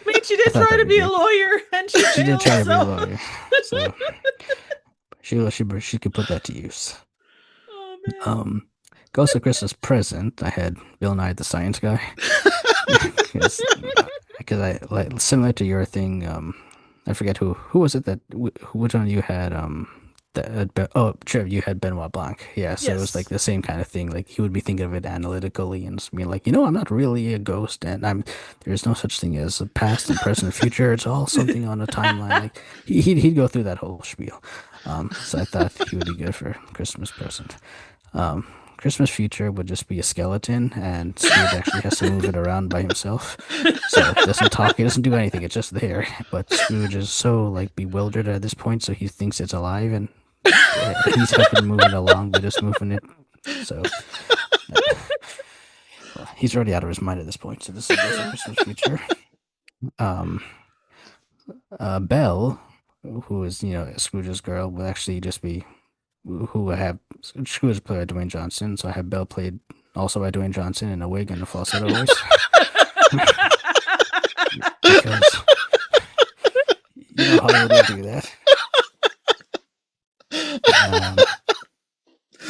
mean, she did try to be a lawyer, and she
did try to be a lawyer. So she could put that to use.
Oh man.
Ghost of Christmas Present. I had Bill Nye the Science Guy because I like similar to your thing. I forget who was it that which one you had. Trev, you had Benoit Blanc. Yeah, so It was like the same kind of thing. Like he would be thinking of it analytically and being like, I'm not really a ghost, and there's no such thing as a past and present and future. It's all something on a timeline. Like he'd go through that whole spiel. So I thought he would be good for Christmas Present. Christmas Future would just be a skeleton, and Scrooge actually has to move it around by himself. So it doesn't talk, it doesn't do anything, it's just there. But Scrooge is so like bewildered at this point, so he thinks it's alive, and he's helping move it along by just moving it. So he's already out of his mind at this point. So this is Christmas Future. Belle, who is Scrooge's girl, will actually just be. Who I have Scrooge played by Dwayne Johnson, so I have Belle played also by Dwayne Johnson in a wig and a falsetto voice. Because Hollywood will do that.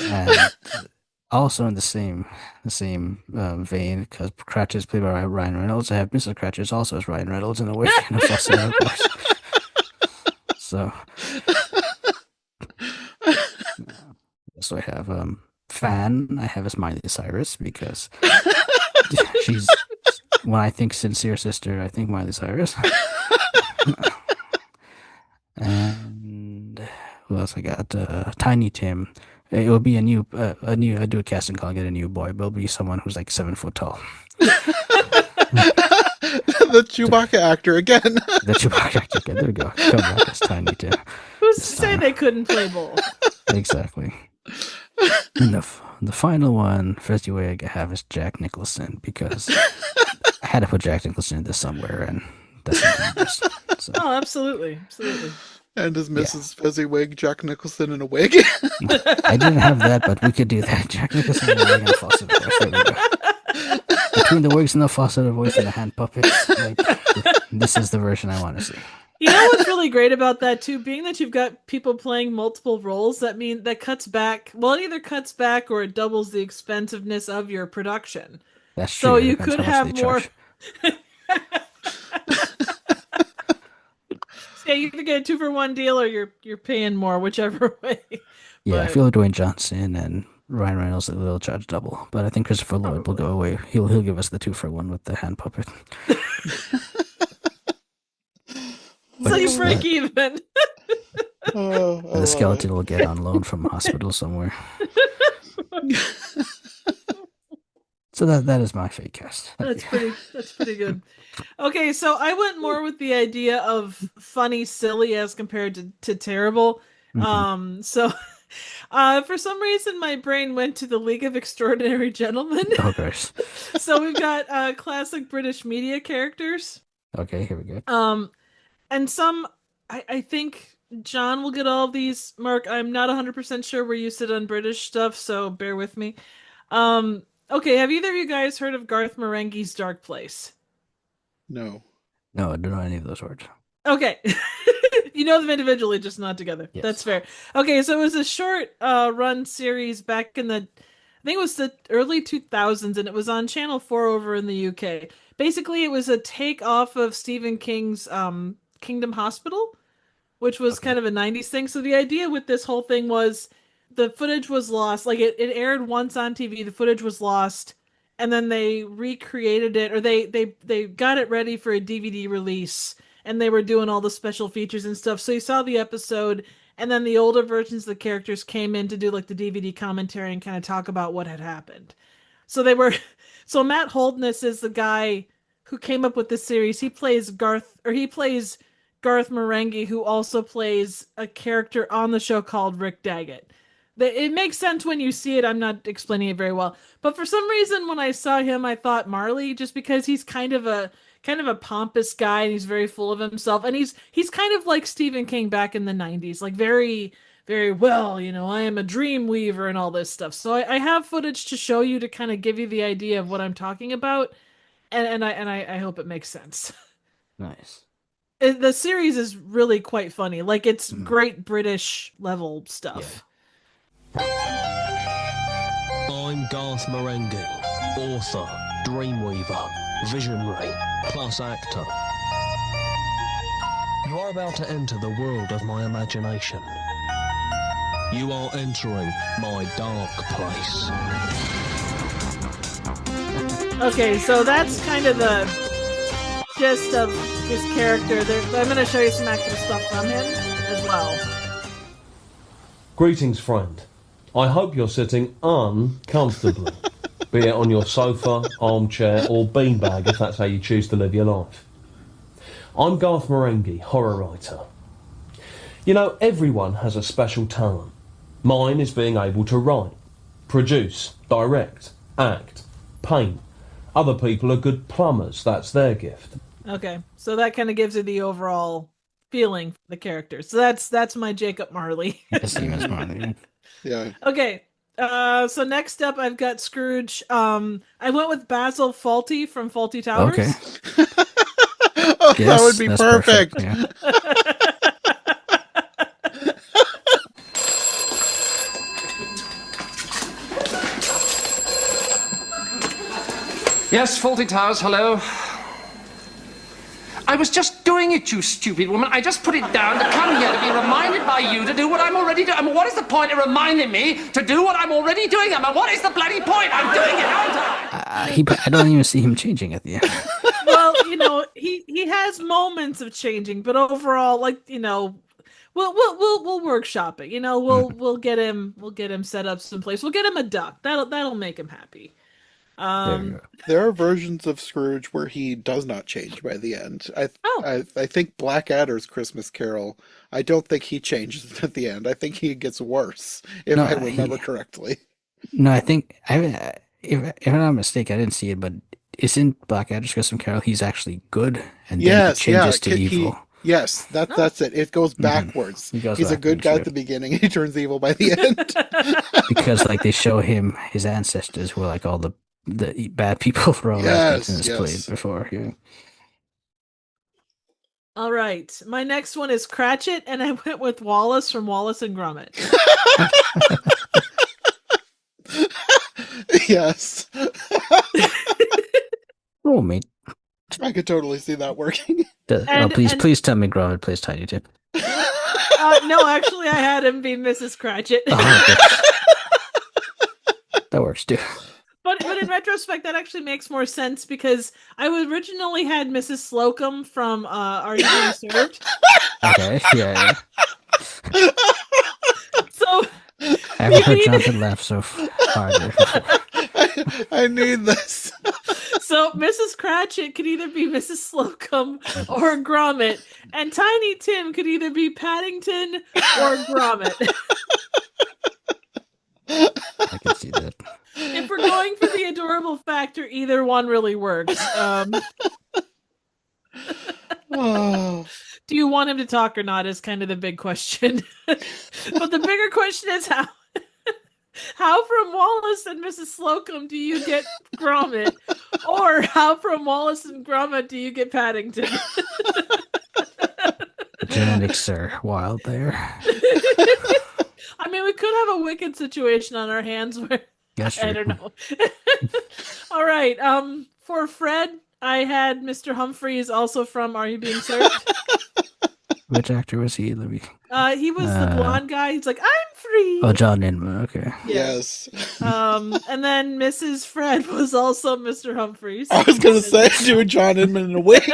And also in the same vein, because Cratchit is played by Ryan Reynolds, I have Mrs. Cratchit also as Ryan Reynolds in a wig and a falsetto voice. So. So I have Fan. I have as Miley Cyrus because she's when I think sincere sister, I think Miley Cyrus. And who else I got? Tiny Tim. It will be a new. I do a casting call, get a new boy, but it'll be someone who's like 7 foot tall.
The Chewbacca actor again.
The Chewbacca actor again. There we go. Come back as Tiny Tim.
Who's to say they couldn't play both?
Exactly. And the final one, first way I have is Jack Nicholson, because I had to put Jack Nicholson in this somewhere, and that's what so.
Oh, absolutely. Absolutely.
And is Mrs. Fezziwig Jack Nicholson in a wig?
I didn't have that, but we could do that. Jack Nicholson in a wig and a faucet voice. There we go. Between the wigs and the faucet voice and the hand puppets, this is the version I want to see.
You know what's really great about that too, being that you've got people playing multiple roles, that cuts back. Well, it either cuts back or it doubles the expensiveness of your production.
That's true.
So you could have more. Yeah, you either get a 2-for-1 deal or you're paying more, whichever way.
Yeah, I feel Dwayne Johnson and Ryan Reynolds will charge double, but I think Christopher Lloyd will go away. He'll give us the 2-for-1 with the hand puppet.
So you break even.
The skeleton will get on loan from a hospital somewhere. So that is my fake cast.
That's pretty good. Okay, so I went more with the idea of funny, silly as compared to terrible.
Mm-hmm.
So for some reason my brain went to the League of Extraordinary Gentlemen.
Oh gosh.
So we've got classic British media characters.
Okay, here we go.
And some, I think John will get all of these. Mark, I'm not 100% sure where you sit on British stuff, so bear with me. Okay, have either of you guys heard of Garth Marenghi's Dark Place?
No.
No, I don't know any of those words.
Okay. You know them individually, just not together. Yes. That's fair. Okay, so it was a short run series back in I think it was the early 2000s, and it was on Channel 4 over in the UK. Basically, it was a take off of Stephen King's Kingdom Hospital, which was kind of a 90s thing. So the idea with this whole thing was the footage was lost. Like it aired once on TV, the footage was lost, and then they recreated it, or they got it ready for a DVD release, and they were doing all the special features and stuff. So you saw the episode, and then the older versions of the characters came in to do like the DVD commentary and kind of talk about what had happened. So Matt Holdness is the guy who came up with this series. He plays Garth Marenghi, who also plays a character on the show called Rick Daggett. It makes sense when you see it. I'm not explaining it very well, but for some reason when I saw him, I thought Marley, just because he's kind of a pompous guy and he's very full of himself, and he's kind of like Stephen King back in the 90s, like very, very well, I am a dream weaver and all this stuff. So I have footage to show you to kind of give you the idea of what I'm talking about, and I hope it makes sense.
Nice.
The series is really quite funny. Like, it's great British level stuff.
Yeah.
I'm Garth Marenghi, author, dreamweaver, visionary, plus actor. You are about to enter the world of my imagination. You are entering my dark place.
Okay, so that's kind of the gist of his character. I'm going to show you some active stuff from him as well.
Greetings, friend. I hope you're sitting uncomfortably, be it on your sofa, armchair, or beanbag if that's how you choose to live your life. I'm Garth Marenghi, horror writer. Everyone has a special talent. Mine is being able to write, produce, direct, act, paint. Other people are good plumbers, that's their gift.
Okay, so that kind of gives you the overall feeling for the character. So that's my Jacob Marley.
Marley.
Yeah.
Okay, so next up I've got Scrooge. I went with Basil Fawlty from Fawlty Towers.
Okay.
That would be perfect.
Yeah.
Yes, Fawlty Towers, hello. I was just doing it, you stupid woman. I just put it down to come here to be reminded by you to do what I'm already doing. I mean, what is the point of reminding me to do what I'm already doing? I mean, what is the bloody point? I'm doing it, aren't I?
I don't even see him changing at the end.
Well, he has moments of changing, but overall, we'll we'll workshop it. You know, we'll get him set up someplace. We'll get him a duck. That'll make him happy.
There are versions of Scrooge where he does not change by the end. I think Blackadder's Christmas Carol, I don't think he changes at the end. I think he gets worse, if I remember correctly.
No, I think if I'm not mistaken, I didn't see it, but isn't Blackadder's Christmas Carol? He's actually good, and then he changes to evil.
Yes, that's it. It goes backwards. He's a good guy at the beginning, and he turns evil by the end.
Because like they show him his ancestors were like all the bad people for all aspects in this play before. Yeah.
All right, my next one is Cratchit, and I went with Wallace from Wallace and Gromit.
Yes.
Oh, mate.
I could totally see that working.
Please tell me Gromit plays Tiny Tim.
No, actually, I had him be Mrs. Cratchit.
That works too.
But in retrospect, that actually makes more sense because I originally had Mrs. Slocum from Are You Being Served?
Okay, yeah.
So
I've heard Jonathan laugh so hard there before.
I need this.
So Mrs. Cratchit could either be Mrs. Slocum or Gromit, and Tiny Tim could either be Paddington or Gromit.
I can see that.
If we're going for the adorable factor, either one really works. Do you want him to talk or not is kind of the big question. But the bigger question is how from Wallace and Mrs. Slocum do you get Gromit? Or how from Wallace and Gromit do you get Paddington?
The genetics are wild there.
I mean, we could have a wicked situation on our hands where I don't know. All right. For Fred, I had Mr. Humphreys, also from Are You Being Served?
Which actor was he? Let me.
He was the blonde guy. He's like, I'm free.
Oh, John Inman. Okay.
Yes.
And then Mrs. Fred was also Mr. Humphreys.
I was gonna say, do John Inman in a wig.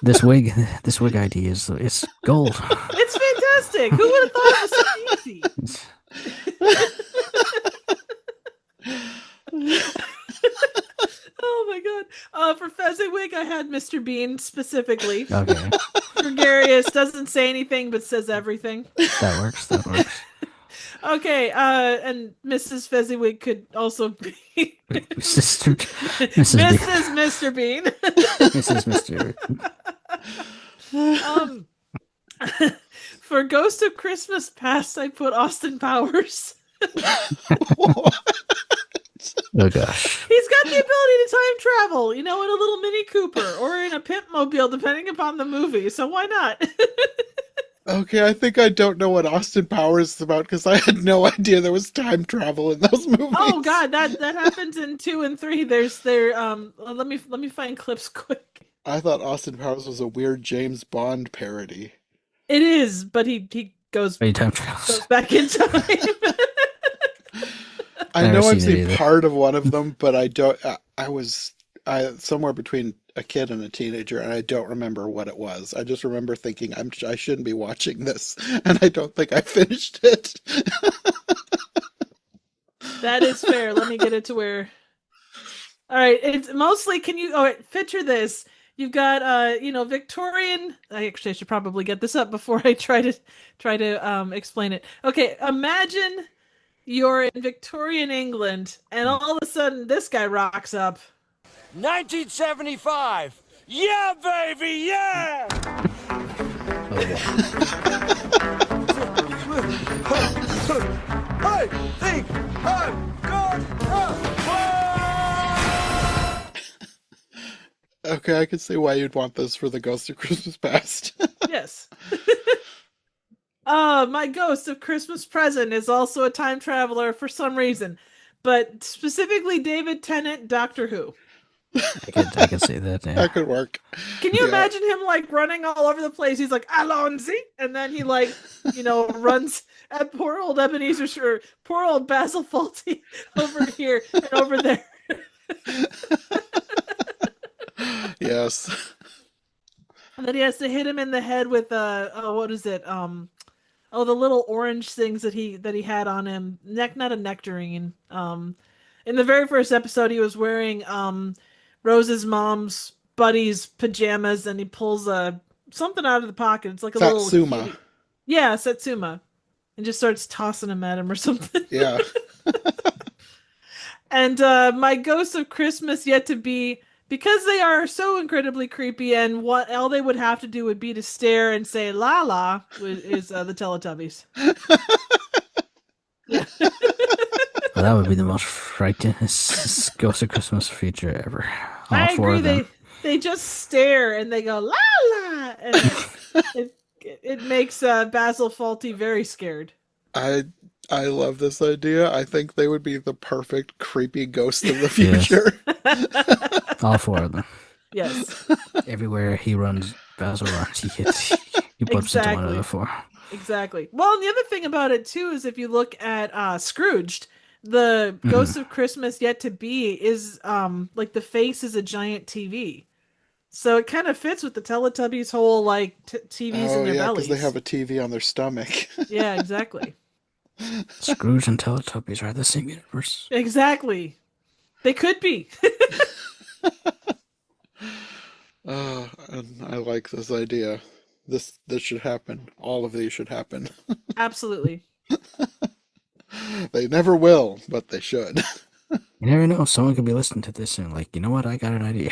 This wig idea is gold.
It's fantastic. Who would have thought it was so easy? Oh my god. For Fezziwig, I had Mr. Bean specifically.
Okay.
Gregarious, doesn't say anything but says everything.
That works.
Okay, and Mrs. Fezziwig could also be
Mrs.
Mr. Bean.
Mrs. Mr.
For Ghost of Christmas Past, I put Austin Powers.
Oh gosh.
He's got the ability to time travel, in a little Mini Cooper or in a pimp mobile, depending upon the movie. So why not?
Okay, I think I don't know what Austin Powers is about because I had no idea there was time travel in those movies.
Oh god, that happens in 2 and 3. Let me find clips quick.
I thought Austin Powers was a weird James Bond parody.
It is, but he goes back in time.
I know I've seen part of one of them, but I don't. I was somewhere between a kid and a teenager, and I don't remember what it was. I just remember thinking I shouldn't be watching this, and I don't think I finished it.
That is fair. Let me get it to where. All right, it's mostly. Can you? Picture this. You've got Victorian. I should probably get this up before I try to explain it. Okay, imagine you're in Victorian England, and all of a sudden this guy rocks up.
1975. Yeah, baby, yeah. I think I'm gone.
Okay, I can see why you'd want this for the Ghost of Christmas Past.
Yes. My Ghost of Christmas Present is also a time traveler for some reason, but specifically David Tennant, Doctor Who.
I can see that. Yeah.
That could work.
Can you imagine him running all over the place? He's like, Alonzi, and then he runs at poor old Ebenezer, or poor old Basil Fawlty over here and over there.
Yes.
And then he has to hit him in the head with what is it? The little orange things that he had on him. Not a nectarine. In the very first episode, he was wearing Rose's mom's buddy's pajamas, and he pulls something out of the pocket. It's like a
Satsuma.
little kitty. Yeah, Satsuma, and just starts tossing him at him or something.
Yeah.
And my Ghosts of Christmas Yet to Be, because they are so incredibly creepy, and what all they would have to do would be to stare and say "la la" is the Teletubbies.
Well, that would be the most frightening Ghost of Christmas feature ever. All
I
four
agree.
of them.
They just stare and they go "la la," and it makes Basil Fawlty very scared.
I love this idea. I think they would be the perfect creepy ghost of the future.
Yes. All four of them.
Yes.
Everywhere he runs, Basil runs. He bumps into one of the four.
Exactly. Well, and the other thing about it too is if you look at Scrooged, the Ghost of Christmas Yet to Be is like the face is a giant TV. So it kind of fits with the Teletubbies' whole like TVs in their bellies.
Because they have a TV on their stomach.
Yeah, exactly.
Scrooge and Teletubbies are the same universe.
Exactly. They could be.
And I like this idea. This should happen. All of these should happen.
Absolutely.
They never will, but they should.
You never know. Someone could be listening to this and like, you know what? I got an idea.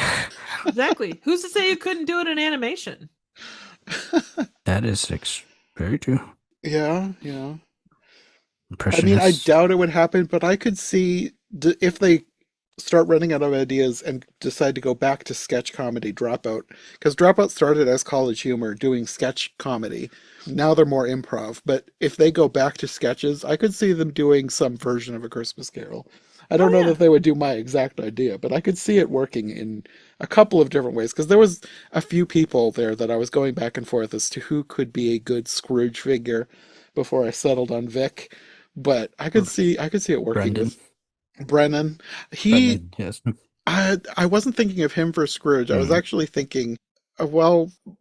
Exactly. Who's to say you couldn't do it in animation?
That is very true.
Yeah, yeah. I
Impressionist.
mean, I doubt it would happen, but I could see if they start running out of ideas and decide to go back to sketch comedy, Dropout. Because Dropout started as College Humor doing sketch comedy. Now they're more improv. But if they go back to sketches, I could see them doing some version of A Christmas Carol. I don't know that they would do my exact idea, but I could see it working in a couple of different ways. Because there was a few people there that I was going back and forth as to who could be a good Scrooge figure before I settled on Vic. But I could see it working with Brennan.
Yes.
I wasn't thinking of him for Scrooge. I was actually thinking,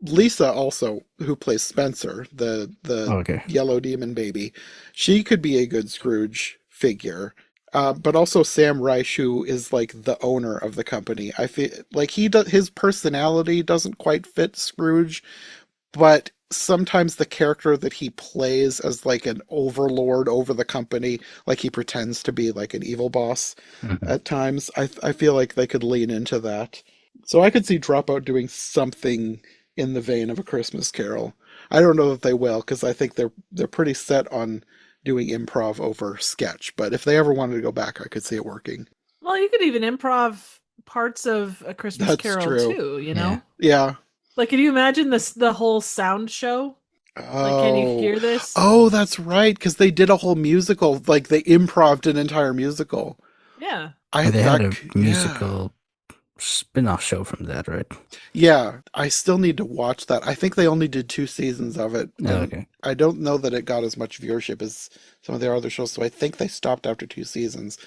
Lisa also, who plays Spencer, the yellow demon baby. She could be a good Scrooge figure. But also Sam Reich, who is like the owner of the company. I feel like his personality doesn't quite fit Scrooge, but sometimes the character that he plays as like an overlord over the company, like he pretends to be like an evil boss at times, I feel like they could lean into that. So I could see Dropout doing something in the vein of A Christmas Carol. I don't know that they will, because I think they're pretty set on doing improv over sketch. But if they ever wanted to go back, I could see it working.
Well, you could even improv parts of A Christmas Carol too, you know?
Yeah.
Like, can you imagine the whole sound show? Like, can you hear this?
Oh, that's right, because they did a whole musical. Like, they improv'd an entire musical.
Yeah.
They had a musical spin-off show from that, right?
Yeah, I still need to watch that. I think they only did 2 seasons of it.
Oh, okay.
I don't know that it got as much viewership as some of their other shows, so I think they stopped after 2 seasons.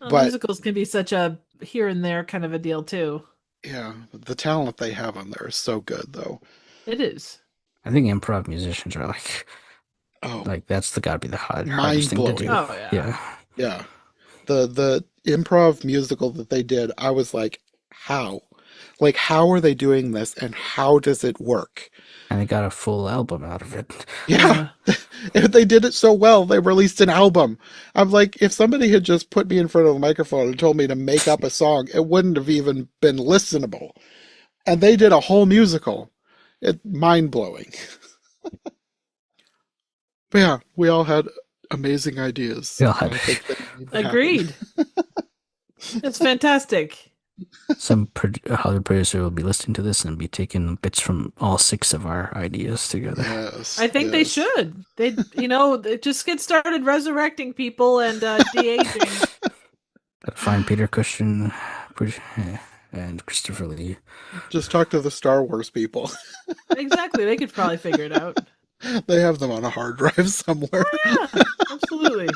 Well, musicals can be such a here and there kind of a deal, too.
Yeah, the talent they have on there is so good, though.
It is.
I think improv musicians are like that's gotta be the hardest thing to do.
Oh, yeah.
Yeah. The improv musical that they did, I was like, how? Like, how are they doing this, and how does it work?
And they got a full album out of it.
Yeah. If they did it so well, they released an album. I'm like, if somebody had just put me in front of a microphone and told me to make up a song, it wouldn't have even been listenable. And they did a whole musical. Mind-blowing. But yeah, we all had amazing ideas.
Agreed. It's fantastic.
Some Hollywood producer will be listening to this and be taking bits from all 6 of our ideas together.
Yes,
I think they should. They just get started resurrecting people and de-aging.
Find Peter Cushing and Christopher Lee.
Just talk to the Star Wars people.
Exactly. They could probably figure it out.
They have them on a hard drive somewhere.
Oh, yeah, absolutely.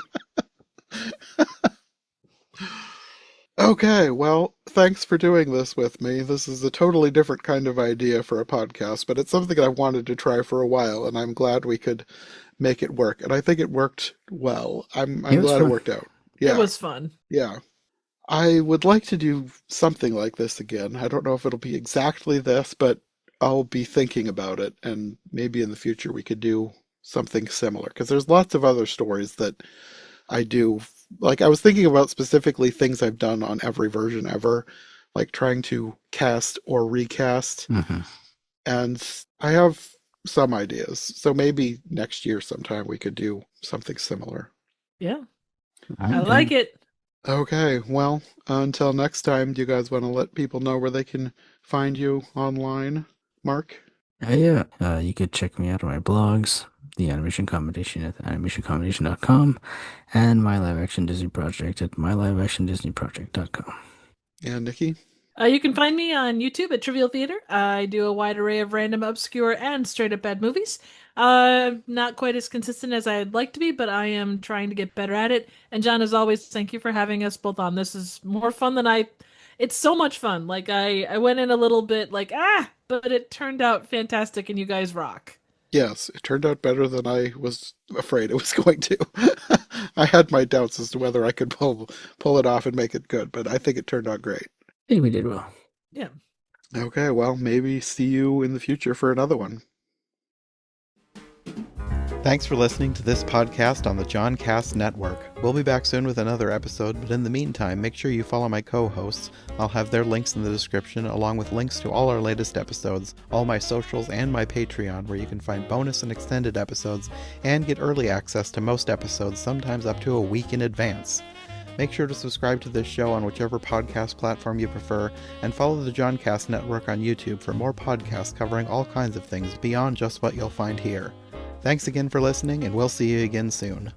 Okay, well, thanks for doing this with me. This is a totally different kind of idea for a podcast, but it's something I wanted to try for a while, and I'm glad we could make it work. And I think it worked well. I'm glad it worked out. Yeah.
It was fun.
Yeah. I would like to do something like this again. I don't know if it'll be exactly this, but I'll be thinking about it, and maybe in the future we could do something similar, because there's lots of other stories that I do. Like, I was thinking about specifically things I've done on Every Version Ever, like trying to cast or recast.
Mm-hmm.
And I have some ideas. So maybe next year sometime we could do something similar.
Yeah. I like it.
Okay, well, until next time, do you guys want to let people know where they can find you online, Mark?
Yeah. You could check me out on my blogs, The Animation Combination at animationcombination.com, and my live action Disney project at myliveactiondisneyproject.com.
And Nikki?
You can find me on YouTube at Trivial Theater. I do a wide array of random, obscure, and straight up bad movies. Not quite as consistent as I'd like to be, but I am trying to get better at it. And John, as always, thank you for having us both on. This is more fun than it's so much fun. Like, I went in a little bit like, but it turned out fantastic, and you guys rock.
Yes, it turned out better than I was afraid it was going to. I had my doubts as to whether I could pull it off and make it good, but I think it turned out great.
I think we did well.
Yeah.
Okay, well, maybe see you in the future for another one. Thanks for listening to this podcast on the John Cast Network. We'll be back soon with another episode, but in the meantime, make sure you follow my co-hosts. I'll have their links in the description, along with links to all our latest episodes, all my socials, and my Patreon, where you can find bonus and extended episodes, and get early access to most episodes, sometimes up to a week in advance. Make sure to subscribe to this show on whichever podcast platform you prefer, and follow the John Cast Network on YouTube for more podcasts covering all kinds of things beyond just what you'll find here. Thanks again for listening, and we'll see you again soon.